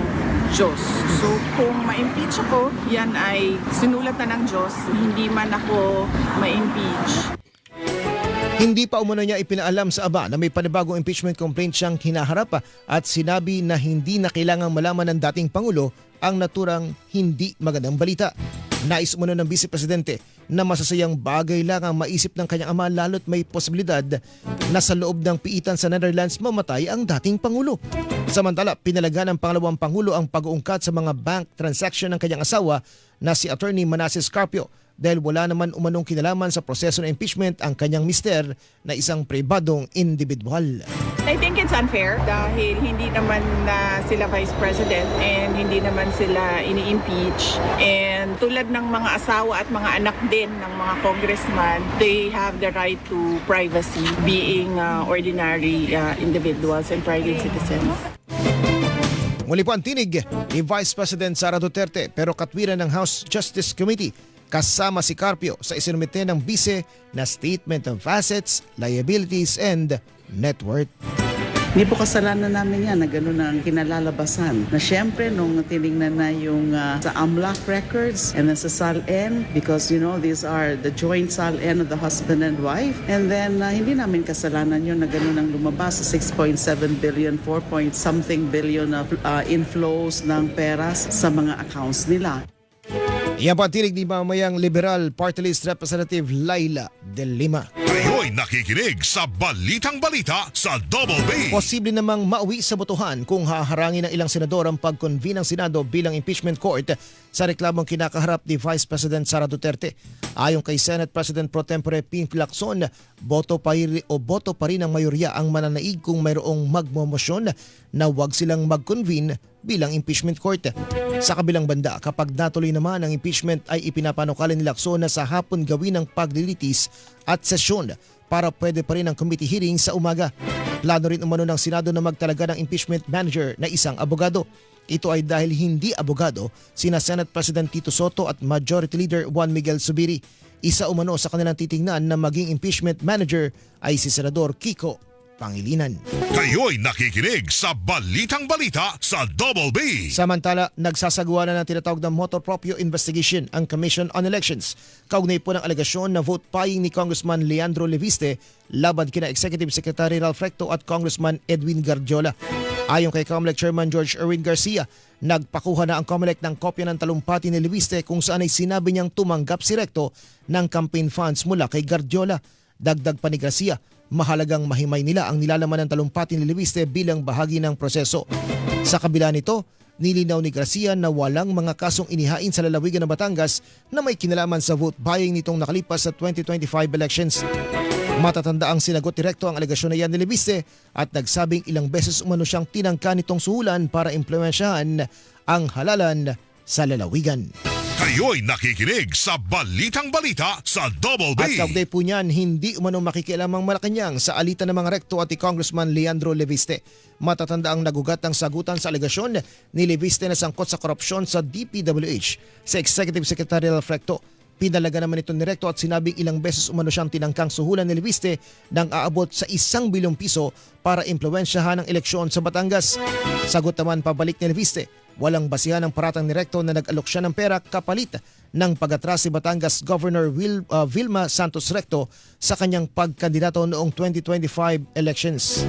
Diyos. So kung ma-impeach ako, yan ay sinulat na ng Diyos, hindi man ako ma-impeach. Hindi pa umano niya ipinaalam sa Aba na may panibagong impeachment complaint siyang hinaharap at sinabi na hindi na kailangang malaman ng dating Pangulo ang naturang hindi magandang balita. Nais umano ng Vice Presidente na masasayang bagay lang ang maisip ng kanyang ama lalo't may posibilidad na sa loob ng piitan sa Netherlands mamatay ang dating Pangulo. Samantala, pinalaga ng pangalawang Pangulo ang pag-uungkat sa mga bank transaction ng kanyang asawa na si Attorney Manasseh Scarpio dahil wala naman umanong kinalaman sa proseso ng impeachment ang kanyang mister na isang pribadong individual. I think it's unfair dahil hindi naman na sila Vice President and hindi naman sila ini-impeach. And tulad ng mga asawa at mga anak din ng mga congressman, they have the right to privacy being ordinary individuals and private citizens. Muli po ang tinig ni Vice President Sara Duterte pero katwiran ng House Justice Committee kasama si Carpio sa isinumite ng bise na Statement of Assets, Liabilities and Net Worth. Hindi po kasalanan namin yan na gano'n ang kinalalabasan. Na syempre nung tinignan na yung sa AMLAC records and then sa SALN because you know these are the joint SALN of the husband and wife and then hindi namin kasalanan yun na gano'n ang lumabas sa 6.7 billion, 4-something billion of inflows ng peras sa mga accounts nila. Iyan po ang tinig ni mamayang Liberal Party List Representative Laila De Lima. Kayo'y nakikinig sa Balitang Balita sa Double B. Posible namang mauwi sa botohan kung haharangin ng ilang senador ang pag-convene ng Senado bilang impeachment court sa reklamong kinakaharap ni Vice President Sara Duterte. Ayon kay Senate President Pro Tempore Ping Lacson, boto pa rin ang mayorya ang mananaig kung mayroong magmomosyon na huwag silang mag-convene bilang impeachment court. Sa kabilang banda, kapag natuloy naman ang impeachment ay ipinapanukala ni Lacson na sa hapon gawin ang paglilitis at sesyon para pwede pa rin ang committee hearing sa umaga. Plano rin umano ng Senado na magtalaga ng impeachment manager na isang abogado. Ito ay dahil hindi abogado sina Senate President Tito Soto at Majority Leader Juan Miguel Zubiri. Isa umano sa kanilang titingnan na maging impeachment manager ay si Senador Kiko Pangilinan. Kayo'y nakikinig sa Balitang Balita sa Double B. Samantala, nagsasagawa na ng tinatawag na motor proprio investigation ang Commission on Elections. Kaugnay po ng alegasyon na vote buying ni Congressman Leandro Leviste laban kina Executive Secretary Ralph Recto at Congressman Edwin Gardiola. Ayon kay COMELEC Chairman George Erwin Garcia, nagpakuha na ang COMELEC ng kopya ng talumpati ni Leviste kung saan ay sinabi niyang tumanggap si Recto ng campaign funds mula kay Gardiola. Dagdag pa ni Garcia, mahalagang mahimay nila ang nilalaman ng talumpati ni Leviste bilang bahagi ng proseso. Sa kabila nito, nilinaw ni Garcia na walang mga kasong inihain sa lalawigan ng Batangas na may kinalaman sa vote buying nitong nakalipas sa 2025 elections. Matatanda ang sinagot direkto ang alegasyon na yan ni Leviste at nagsabing ilang beses umano siyang tinangka nitong suhulan para implementahan ang halalan sa lalawigan. Kayo'y nakikinig sa Balitang Balita sa Double B. At kaugnay po niyan, hindi umano makikialam ang Malacanang sa alitan ng mga Recto at ni Congressman Leandro Leviste. Matatanda ang nagugat ng sagutan sa alegasyon ni Leviste na sangkot sa korupsyon sa DPWH sa Executive Secretary Ralph Recto. Pinalaga naman ito ni Recto at sinabing ilang beses umano siyang tinangkang suhulan ni Leviste nang aabot sa 1 bilyong piso para impluwensyahan ang eleksyon sa Batangas. Sagot naman pabalik ni Leviste, walang basihan ng paratang ni Recto na nag-alok siya ng pera kapalit ng pag-atras si Batangas Governor Vilma Santos Recto sa kanyang pagkandidato noong 2025 elections.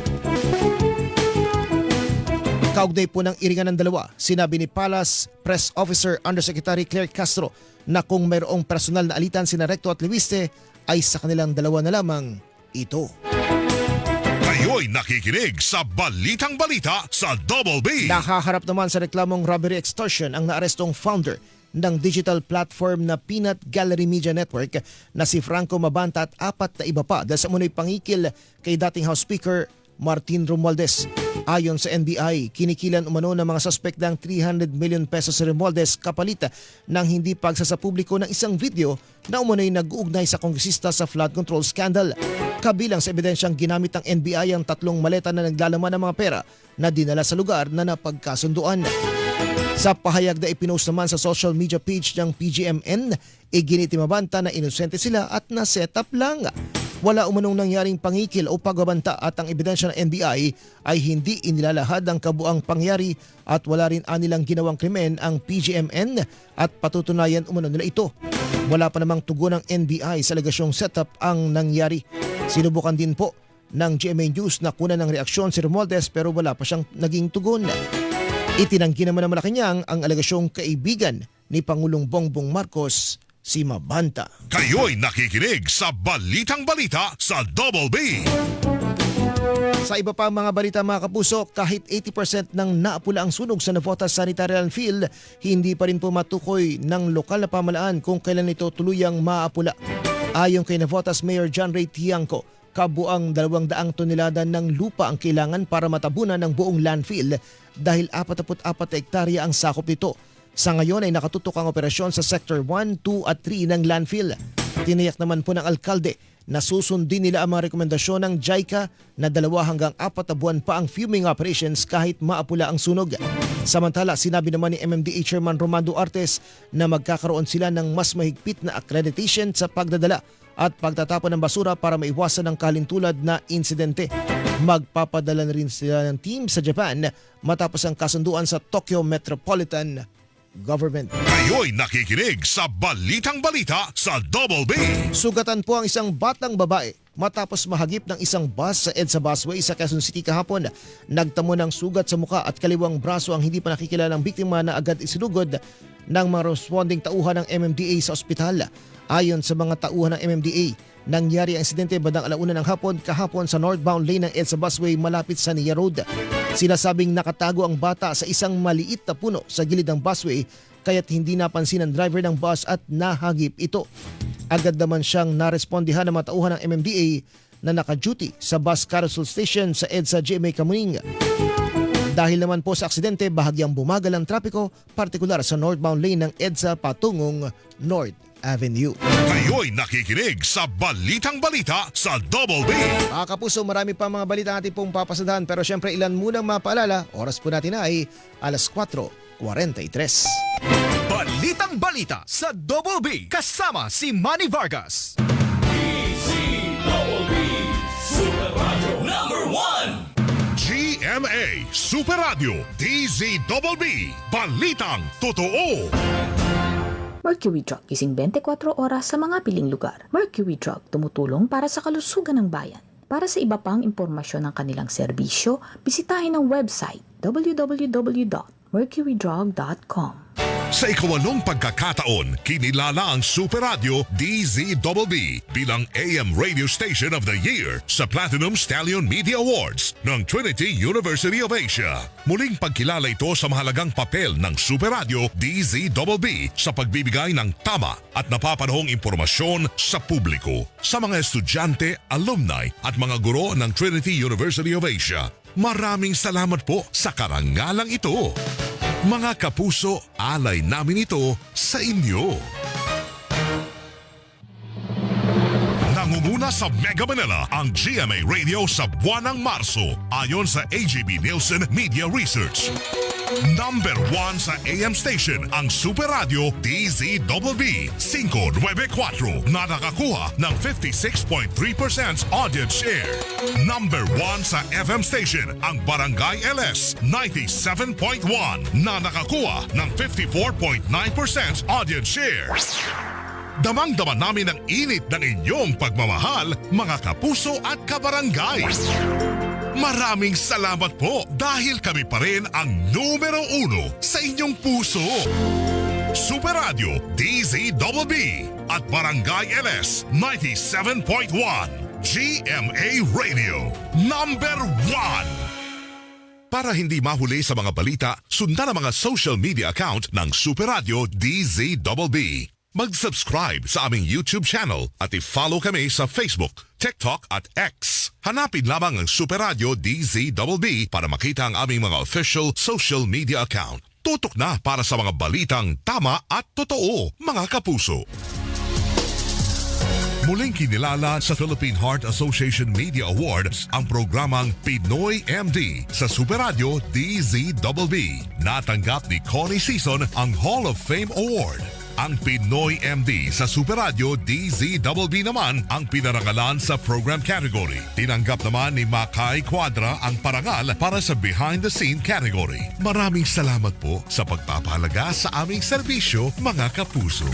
Kaugnay po ng iringan ng dalawa, sinabi ni Palace Press Officer Undersecretary Claire Castro na kung mayroong personal na alitan sina Recto at Lewiste ay sa kanilang dalawa na lamang ito. Kayo'y nakikinig sa Balitang Balita sa Double B. Nakaharap naman sa reklamong robbery extortion ang naarestong founder ng digital platform na Peanut Gallery Media Network na si Franco Mabanta at 4 na iba pa dahil sa umunoy pangikil kay dating House Speaker Martin Romualdez. Ayon sa NBI, kinikilan umano ng mga suspect ng 300 million pesos si Romualdez kapalit ng hindi pagsasapubliko ng isang video na umunoy nag-uugnay sa kongresista sa flood control scandal. Kabilang sa ebidensyang ginamit ng NBI ang 3 maleta na naglalaman ng mga pera na dinala sa lugar na napagkasunduan. Sa pahayag na ipinost naman sa social media page ng PGMN, iginiti Mabanta na inosente sila at na-setup lang. Wala umanong nangyaring pangikil o pagbabanta at ang ebidensya ng NBI ay hindi inilalahad ang kabuang pangyari at wala rin anilang ginawang krimen ang PGMN at patutunayan umano nila ito. Wala pa namang tugon ng NBI sa alegasyong setup ang nangyari. Sinubukan din po ng GMA News na kunan ng reaksyon si Romualdez pero wala pa siyang naging tugon. Itinanggi naman ng Malacanang ang alegasyong kaibigan ni Pangulong Bongbong Marcos, si Mabanta. Kayo'y nakikinig sa Balitang Balita sa Double B. Sa iba pa mga balita mga kapuso, kahit 80% ng naapula ang sunog sa Navotas Sanitary Landfill, hindi pa rin po matukoy ng lokal na pamahalaan kung kailan ito tuluyang maapula. Ayon kay Navotas Mayor John Ray Tiangco, kabuang 200 tonelada ng lupa ang kailangan para matabunan ng buong landfill dahil 44 hektarya ang sakop nito. Sa ngayon ay nakatutok ang operasyon sa Sector 1, 2 at 3 ng landfill. Tiniyak naman po ng alkalde na susundin nila ang mga rekomendasyon ng JICA na 2 hanggang 4 na buwan pa ang fuming operations kahit maapula ang sunog. Samantala, sinabi naman ni MMDA Chairman Romando Artes na magkakaroon sila ng mas mahigpit na accreditation sa pagdadala at pagtatapon ng basura para maiwasan ang kalintulad na insidente. Magpapadala na rin sila ng team sa Japan matapos ang kasunduan sa Tokyo Metropolitan Government. Kayo'y nakikinig sa Balitang Balita sa Double B. Sugatan po ang isang batang babae matapos mahagip ng isang bus sa EDSA Busway sa Quezon City kahapon. Nagtamo ng sugat sa muka at kaliwang braso ang hindi pa nakikilalang biktima na agad isinugod ng mga responding tauhan ng MMDA sa ospital. Ayon sa mga tauhan ng MMDA, nangyari ang insidente bandang 1:00 ng hapon kahapon sa northbound lane ng EDSA Busway malapit sa Nia Road. Sinasabing nakatago ang bata sa isang maliit na puno sa gilid ng busway kaya't hindi napansin ng driver ng bus at nahagip ito. Agad naman siyang narespondihan ng mga tauhan ng MMDA na naka-duty sa bus carousel station sa EDSA GMA Kamuning. Dahil naman po sa aksidente, bahagyang bumagal ang trapiko, partikular sa northbound lane ng EDSA patungong North Avenue. Kayo'y nakikinig sa Balitang Balita sa Double B. Mga kapuso, marami pa mga balita natin pong papasadahan pero syempre ilan munang mapaalala, oras po natin ay 4:43. Balitang Balita sa Double B kasama si Manny Vargas. Super Radio #1 GMA Super Radio DZBB Balitang Totoo. Mercury Drug, gising 24 oras sa mga piling lugar. Mercury Drug, tumutulong para sa kalusugan ng bayan. Para sa iba pang impormasyon ng kanilang serbisyo, bisitahin ang website www.mercurydrug.com. Sa ika-8 pagkakataon, kinilala ang Super Radio DZBB bilang AM Radio Station of the Year sa Platinum Stallion Media Awards ng Trinity University of Asia. Muling pagkilala ito sa mahalagang papel ng Super Radio DZBB sa pagbibigay ng tama at napapanahong impormasyon sa publiko, sa mga estudyante, alumni at mga guro ng Trinity University of Asia. Maraming salamat po sa karangalang ito. Mga kapuso, alay namin ito sa inyo. Nangunguna sa Mega Manila ang GMA Radio sa buwan ng Marso ayon sa AGB Nielsen Media Research. Number 1 sa AM station ang Super Radio DZBB 594 na nakakuha ng 56.3% audience share. Number 1 sa FM station ang Barangay LS 97.1 na nakakuha ng 54.9% audience share. Damang-dama namin ang init ng inyong pagmamahal, mga kapuso at kabarangay. Maraming salamat po dahil kami pa rin ang numero 1 sa inyong puso. Super Radio DZBB at Barangay LS 97.1 GMA Radio number 1. Para hindi mahuli sa mga balita, sundan ang mga social media account ng Super Radio DZBB. Mag-subscribe sa aming YouTube channel at i-follow kami sa Facebook, TikTok at X. Hanapin lamang ang Super Radio DZBB para makita ang aming mga official social media account. Tutok na para sa mga balitang tama at totoo, mga kapuso. Muling kinilala sa Philippine Heart Association Media Awards ang programang Pinoy MD sa Super Radio DZBB. Natanggap ni Connie Season ang Hall of Fame Award. Ang Pinoy MD sa Super Radio DZBB naman ang pinarangalan sa program category. Tinanggap naman ni Makay Quadra ang parangal para sa behind the scene category. Maraming salamat po sa pagpapahalaga sa aming serbisyo, mga kapuso.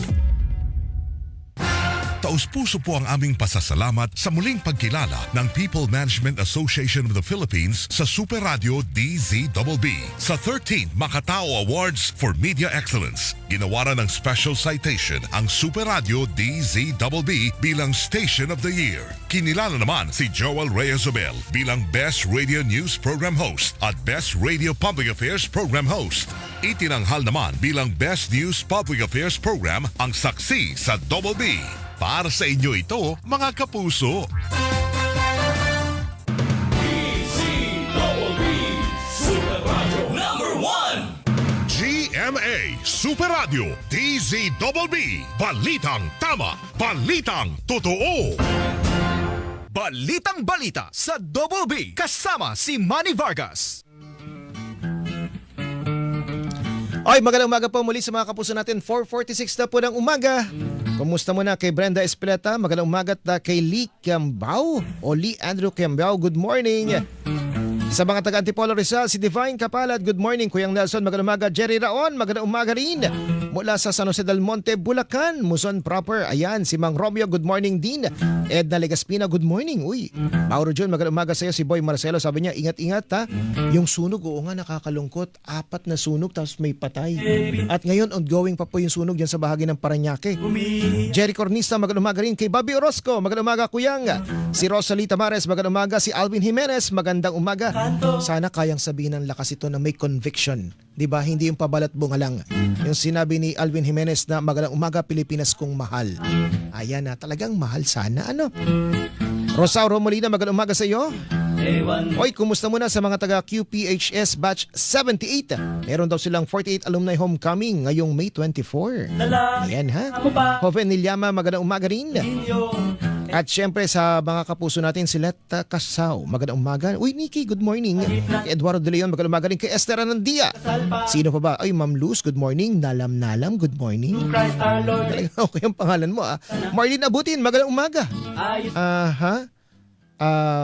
Taus-puso po ang aming pasasalamat sa muling pagkilala ng People Management Association of the Philippines sa Super Radio DZBB sa 13th Makatao Awards for Media Excellence. Ginawaran ng special citation ang Super Radio DZBB bilang Station of the Year. Kinilala naman si Joel Reyes-Obel bilang Best Radio News Program Host at Best Radio Public Affairs Program Host. Itinanghal naman bilang Best News Public Affairs Program ang Saksi sa Double B. Para sa inyo ito, mga kapuso. DZBB Super Radio number 1. GMA Super Radio DZBB. Balitang tama, balitang totoo. Balitang balita sa Double B kasama si Manny Vargas. Ay, magandang umaga po muli sa mga kapuso natin. 4:46 na po ng umaga. Kumusta muna kay Brenda Espeleta? Magandang umaga at kay Lee Kiambao o Lee Andrew Kiambao. Good morning. Sa mga taga-Antipolo Rizal, si Divine Kapalad. Good morning. Kuyang Nelson, magandang umaga. Jerry Raon, magandang umaga rin. Mula sa San Jose del Monte, Bulacan, Muson proper. Ayan, si Mang Romeo, good morning din. Edna Legaspina, good morning. Uy, Mauro John, magandang umaga sa iyo. Si Boy Marcelo, sabi niya, ingat-ingat ha. Yung sunog, oo nga, nakakalungkot. 4 na sunog, tapos may patay. At ngayon, ongoing pa po yung sunog dyan sa bahagi ng Parañaque. Jerry Cornista, magandang umaga rin. Kay Bobby Orozco, magandang umaga, Kuyang. Si Rosalita Mares, magandang umaga. Si Alvin Jimenez, magandang umaga. Sana kayang sabihin ng lakas ito na may conviction. Diba? Hindi yung pabalat bunga lang. Yung sinabi ni Alvin Jimenez na magandang umaga, Pilipinas kong mahal. Ayan na, talagang mahal sana. Ano? Rosauro Molina, magandang umaga sa iyo. Oy, kumusta muna sa mga taga QPHS Batch 78? Meron daw silang 48 alumni homecoming ngayong May 24. Ayan ha. Joven Nilyama, magandang umaga rin. At syempre sa mga kapuso natin, si Letta Casaw, magandang umaga. Uy, Nikki, good morning. Kay Eduardo De Leon, magandang umaga rin. Kay Esther Anandia. Sino pa ba? Ay, Ma'am Luz, good morning. Nalam, good morning. Okay ang pangalan mo ah. Marlene Abutin, magandang umaga.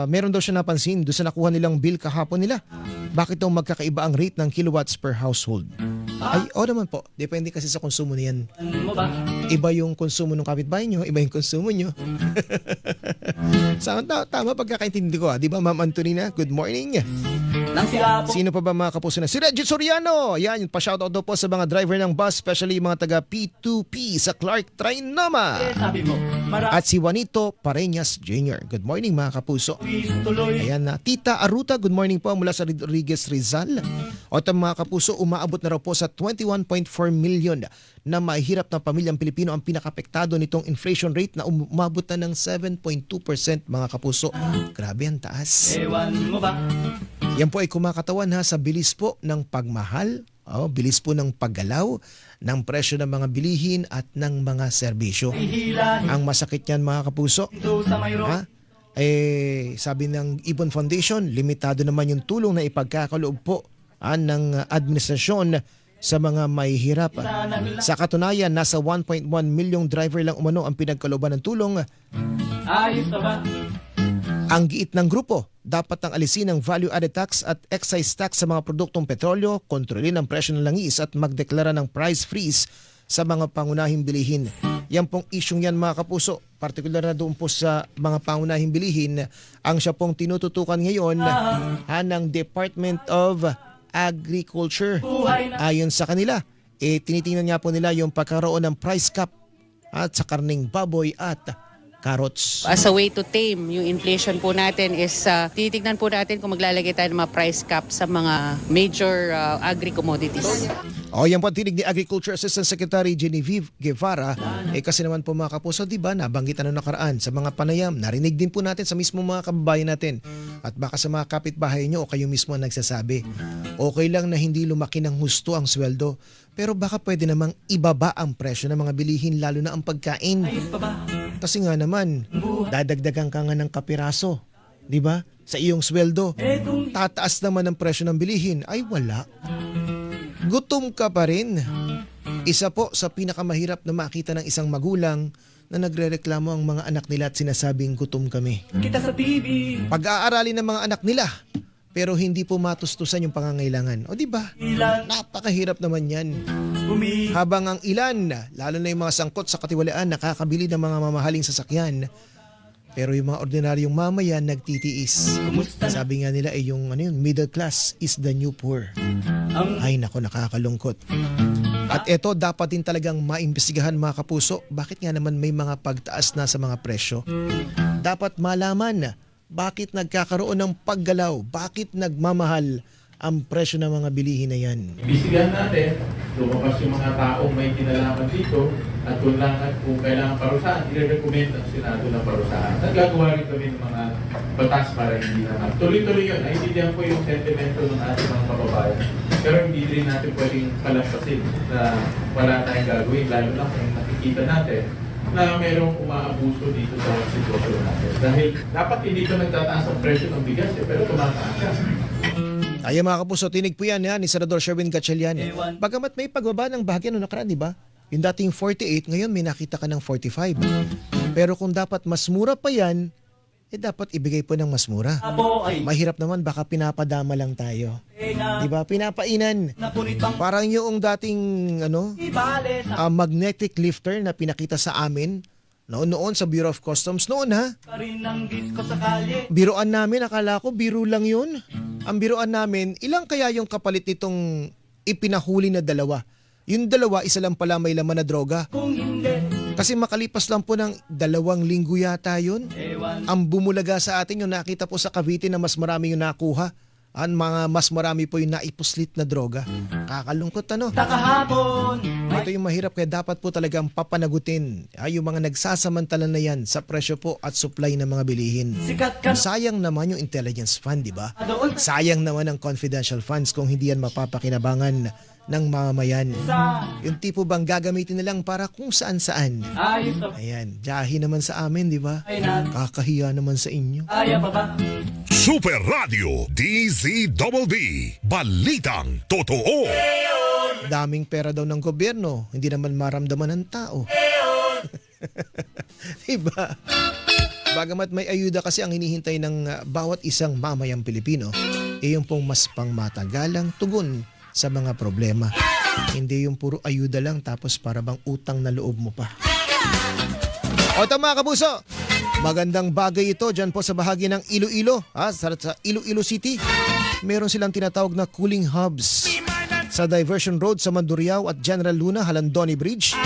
Meron daw siya napansin doon sa nakuha nilang bill kahapon nila. Bakit daw magkakaiba ang rate ng kilowatts per household? Ay, naman po. Depende kasi sa konsumo niyan. Iba yung konsumo ng kapitbahay nyo, iba yung konsumo nyo. Tama pagkakaintindi ko. Di ba, Ma'am Antonina? Good morning. Sino pa ba mga kapuso na? Si Reggie Soriano. Yan, pa-shoutout daw po sa mga driver ng bus, especially mga taga P2P sa Clark Trinoma. At si Juanito Pareñas Jr. Good morning mga kapuso. Ayan na. Tita Aruta, good morning po mula sa Rodriguez Rizal. O mga kapuso, umaabot na raw po sa 21.4 million na mahihirap na pamilyang Pilipino ang pinakapektado nitong inflation rate na umabot na ng 7.2% mga kapuso. Grabe ang taas. Yan po ay kumakatawan sa bilis po ng pagmahal, bilis po ng paggalaw ng presyo ng mga bilihin at ng mga serbisyo. Ang masakit niyan mga kapuso, sabi ng Ibon Foundation, limitado naman yung tulong na ipagkakaloob po ng administrasyon sa mga mahihirap. Sa katunayan, nasa 1.1 milyong driver lang umano ang pinagkalooban ng tulong. Ang giit ng grupo, dapat nang alisin ang value-added tax at excise tax sa mga produktong petrolyo, kontrolin ang presyo ng langis at magdeklara ng price freeze sa mga pangunahing bilihin. Yan pong isyong yan mga kapuso, partikular na doon po sa mga pangunahing bilihin, ang siya pong tinututukan ngayon ng Department of Agriculture. Ayon sa kanila, tinitingnan nga po nila yung pagkaroon ng price cap at sa karning baboy at carrots. As a way to tame yung inflation po natin is titignan po natin kung maglalagay tayo ng mga price cap sa mga major agri-commodities. Yan po ang tinig ni Agriculture Assistant Secretary Genevieve Guevara. Kasi naman po mga kapuso, di ba, nabanggit na nakaraan sa mga panayam, narinig din po natin sa mismo mga kababayan natin. At baka sa mga kapitbahay nyo o kayo mismo ang nagsasabi, okay lang na hindi lumaki ng husto ang sweldo, pero baka pwede namang ibaba ang presyo ng mga bilihin, lalo na ang pagkain. Kasi nga naman, dadagdagan ka nga ng kapiraso, di ba? Sa iyong sweldo. Tataas naman ang presyo ng bilihin, ay wala. Gutom ka pa rin. Isa po sa pinakamahirap na makita ng isang magulang na nagrereklamo ang mga anak nila at sinasabing gutom kami. Kita sa TV. Pag-aaralin ng mga anak nila, pero hindi po matustusan yung pangangailangan. O di ba? Napakahirap naman yan. Habang ang ilan, lalo na yung mga sangkot sa katiwalaan, nakakabili ng mga mamahaling sasakyan, pero yung mga ordinaryong mamayan nagtitiis. Sabi nga nila yung middle class is the new poor. Ay nako, nakakalungkot. At ito dapat din talagang maimbestigahan mga kapuso. Bakit nga naman may mga pagtaas na sa mga presyo? Dapat malaman bakit nagkakaroon ng paggalaw, bakit nagmamahal ang presyo ng mga bilihin na yan. Ibisigan natin, lumabas yung mga taong may kinalaman dito at kung kailangan parusahan, i-recommend ang Senado na parusahan. Nagagawa rin kami ng mga batas para hindi naman. Tuloy-tuloy yun. Naintindihan ko yung sentimento ng ating mga kababayan. Pero hindi rin natin pwedeng palampasin na wala tayong gagawin, lalo na kung nakikita natin na merong umaabuso dito sa sitwasyon natin. Dahil dapat hindi ito nagtataas ang presyo ng bigas, pero tumataas siya. Ay mga kapuso, tinig po yan ni Senador Sherwin Gatchalian. Bagamat may pagbaba ng bahagyan noong nakaraan, di ba? Yung dating 48, ngayon may nakita ka ng 45. Pero kung dapat mas mura pa yan, dapat ibigay po ng mas mura. Mahirap naman, baka pinapadama lang tayo. Di ba? Pinapainan. Parang yung dating magnetic lifter na pinakita sa amin noon sa Bureau of Customs. Noon ha? Biroan namin, akala ko biro lang yun. Ang biroan namin, ilang kaya yung kapalit nitong ipinahuli na dalawa? Yung dalawa, isa lang pala may laman na droga. Kasi makalipas lang po ng 2 linggo yata yun. Ang bumulaga sa atin yung nakita po sa Cavite na mas marami yung nakuha. Mas marami po yung naipuslit na droga. Kakalungkot Ito yung mahirap, kaya dapat po talagang papanagutin yung mga nagsasamantala na yan sa presyo po at supply ng mga bilihin. Sayang naman yung intelligence fund, di ba? Sayang naman ang confidential funds kung hindi yan mapapakinabangan ng mamamayan. Yung tipo bang gagamitin nilang para kung saan-saan. Ayan, jahi naman sa amin, di ba? Kakahiya naman sa inyo. Super Radio DZBB, Balitang Totoo. Daming pera daw ng gobyerno, hindi naman maramdaman ng tao. Diba? Bagamat may ayuda kasi ang hinihintay ng bawat isang mamayang Pilipino, yung pong mas pangmatagalang tugon sa mga problema. Hindi yung puro ayuda lang tapos para bang utang na loob mo pa. O ito mga kapuso, magandang bagay ito dyan po sa bahagi ng Iloilo, sa Iloilo City. Meron silang tinatawag na cooling hubs sa Diversion Road sa Mandurriao at General Luna, Halandoni Bridge.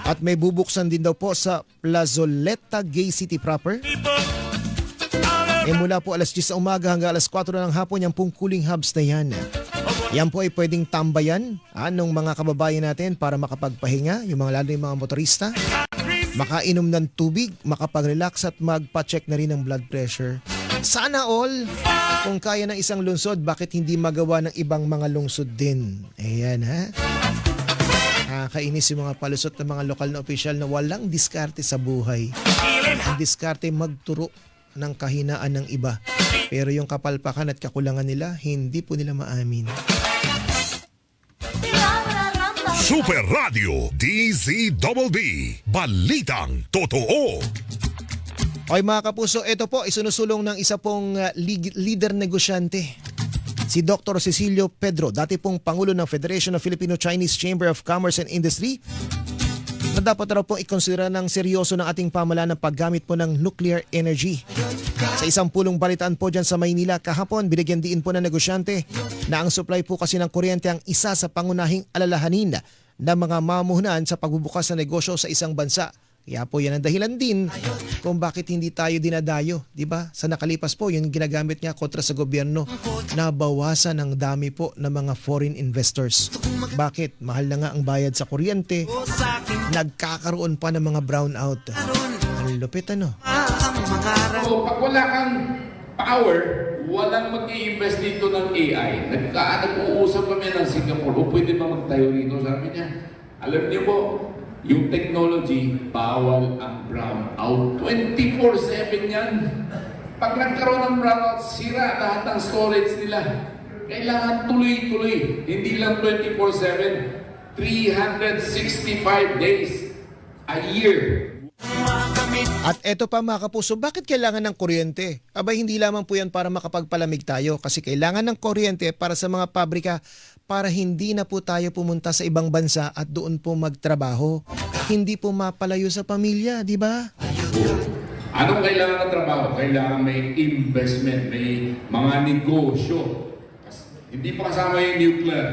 At may bubuksan din daw po sa Plazoleta, Gay City proper. Mula po alas 10 sa umaga hanggang alas 4 ng hapon, yung pong cooling hubs na yan. Yan po ay pwedeng tambayan ng mga kababayan natin para makapagpahinga, yung mga lalo yung mga motorista, makainom ng tubig, makapag-relax at magpa-check na rin ng blood pressure. Sana all, kung kaya ng isang lungsod, bakit hindi magawa ng ibang mga lungsod din? Ayan ha. Nakakainis yung mga palusot ng mga lokal na opisyal na walang diskarte sa buhay. Ang diskarte magturo ng kahinaan ng iba. Pero yung kapalpakan at kakulangan nila, hindi po nila maamin. Super Radio DZBB, Balitang Totoo. Okay mga kapuso, ito po isinusulong ng isa pong leader negosyante. Si Dr. Cecilio Pedro, dati pong Pangulo ng Federation of Filipino-Chinese Chamber of Commerce and Industry, na dapat raw po ikonsidera ng seryoso ng ating pamahalaan ng paggamit po ng nuclear energy. Sa isang pulong balitaan po dyan sa Maynila kahapon, binigyan diin po ng negosyante na ang supply po kasi ng kuryente ang isa sa pangunahing alalahanin ng mga mamuhunan sa pagbubukas ng negosyo sa isang bansa. Kaya po yan ang dahilan din kung bakit hindi tayo dinadayo, di ba? Sa nakalipas po, yung ginagamit niya kontra sa gobyerno, nabawasan ang dami po ng mga foreign investors. Bakit? Mahal na nga ang bayad sa kuryente, nagkakaroon pa ng mga brownout. Ang lupit ano? So, pag wala kang power, walang mag-i-invest dito ng AI. Nag-uusap kami ng Singapore, o pwede ba magtayo rito? Sabi niya, alam niyo po, yung technology, bawal ang brownout. 24/7 yan. Pag nagkaroon ng brownout, sira lahat ng storage nila. Kailangan tuloy-tuloy. Hindi lang 24/7. 365 days a year. At eto pa mga kapuso, bakit kailangan ng kuryente? Abay hindi lamang po yan para makapagpalamig tayo kasi kailangan ng kuryente para sa mga pabrika para hindi na po tayo pumunta sa ibang bansa at doon po magtrabaho. Hindi po mapalayo sa pamilya, di ba? Anong kailangan ng trabaho? Kailangan may investment, may mga negosyo. Hindi pa kasama yung nuclear.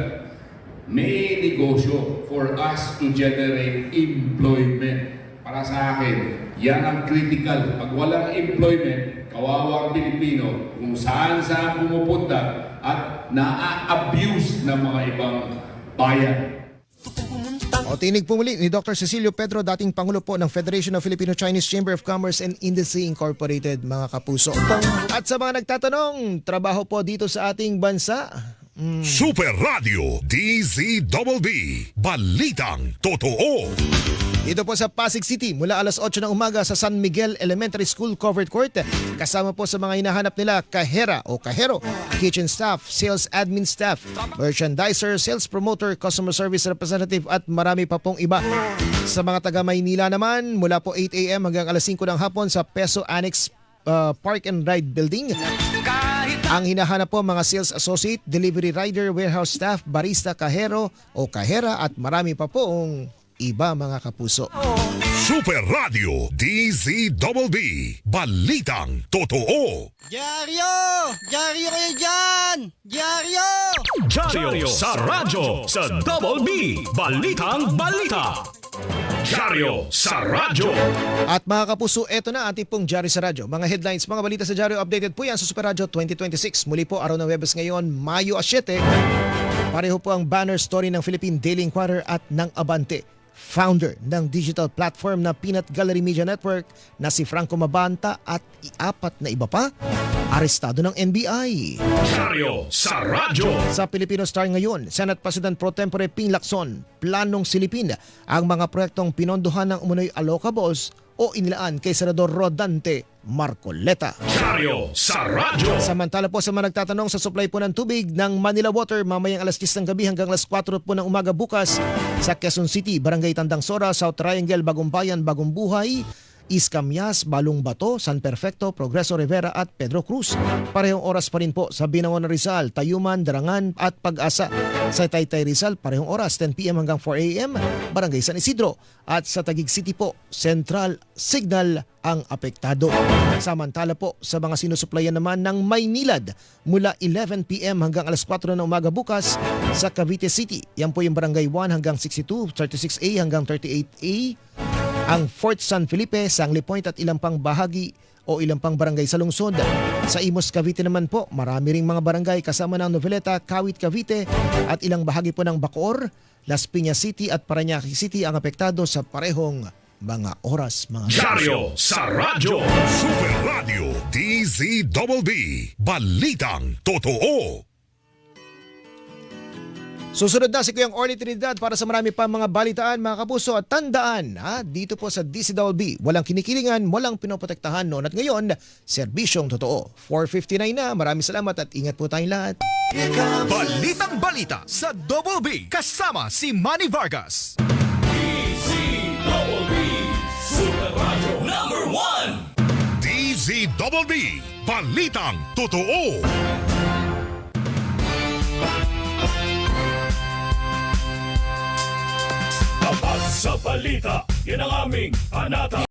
May negosyo for us to generate employment. Para sa akin, yan ang critical. Pag walang employment, kawawa ang Pilipino kung saan-saan pumupunta at na-abuse ng mga ibang bayan. O tinig po muli ni Dr. Cecilio Pedro, dating Pangulo po ng Federation of Filipino-Chinese Chamber of Commerce and Industry Incorporated, mga kapuso. At sa mga nagtatanong, trabaho po dito sa ating bansa. Super Radio DZBB, Balitang Totoo. Dito po sa Pasig City, mula alas 8 ng umaga sa San Miguel Elementary School Covered Court, kasama po sa mga hinahanap nila, kahera o kahero, kitchen staff, sales admin staff, merchandiser, sales promoter, customer service representative at marami pa pong iba. Sa mga taga Maynila naman, mula po 8 a.m. hanggang alas 5 ng hapon sa Peso Annex Park and Ride Building. Ang hinahanap po mga sales associate, delivery rider, warehouse staff, barista, kahero o kahera at marami pa pong iba, mga kapuso. Super Radio DZBB, Balitang Totoo. Dyaryo! Dyaryo kayo dyan! Dyaryo! Dyaryo sa radyo sa Double B, Balitang Balita. Dyaryo sa radyo. At mga kapuso, eto na ating pong Dyaryo sa radyo. Mga headlines, mga balita sa Dyaryo, updated po yan sa Super Radio 2026. Muli po, araw ng Webes ngayon, Mayo 7. Pareho po ang banner story ng Philippine Daily Inquirer at ng Abante. Founder ng digital platform na Peanut Gallery Media Network na si Franco Mabanta at iapat na iba pa, arestado ng NBI. Dyaryo sa radyo. Sa Filipino Star ngayon, Senate President Pro Tempore Ping Lacson, planong silipin ang mga proyektong pinondohan ng umunoy allocables o inilaan kay Senador Rodante Marcoleta. Dyaryo sa radyo. Samantala po sa mga nagtatanong sa supply po ng tubig ng Manila Water mamayang alas 10 ng gabi hanggang alas 4 po ng umaga bukas sa Quezon City, Barangay Tandang Sora, South Triangle, Bagong Bayan, Bagong Buhay, East Camias, Balong Bato, San Perfecto, Progreso Rivera at Pedro Cruz. Parehong oras pa rin po sa Binawan Rizal, Tayuman, Darangan at Pag-asa. Sa Taytay Rizal, parehong oras 10 p.m. hanggang 4 a.m. Barangay San Isidro. At sa Taguig City po, Central Signal ang apektado. Samantala po sa mga sinusuplayan naman ng Maynilad mula 11 p.m. hanggang alas 4 ng umaga bukas sa Cavite City. Yan po yung Barangay 1 hanggang 62, 36A hanggang 38A. Ang Fort San Felipe, Sangli Point at ilang pang bahagi o ilang pang barangay sa lungsod. Sa Imus, Cavite naman po, marami ring mga barangay kasama ng Noveleta, Kawit, Cavite at ilang bahagi po ng Bacoor, Las Piñas City at Parañaque City ang apektado sa parehong mga oras. Dyaryo sa radyo. Super Radio DZBB, Balitang Totoo. Susunod na si Kuyang Orly Trinidad para sa marami pa mga balitaan, mga kapuso. At tandaan, dito po sa DCWB, walang kinikilingan, walang pinoprotektahan noon at ngayon, serbisyong totoo. 4:59 na, maraming salamat at ingat po tayong lahat. Balitang balita sa Double B kasama si Manny Vargas. DZBB, Super Radio #1. DZBB, Balitang Totoo. Tapat sa balita. yan ang aming panata.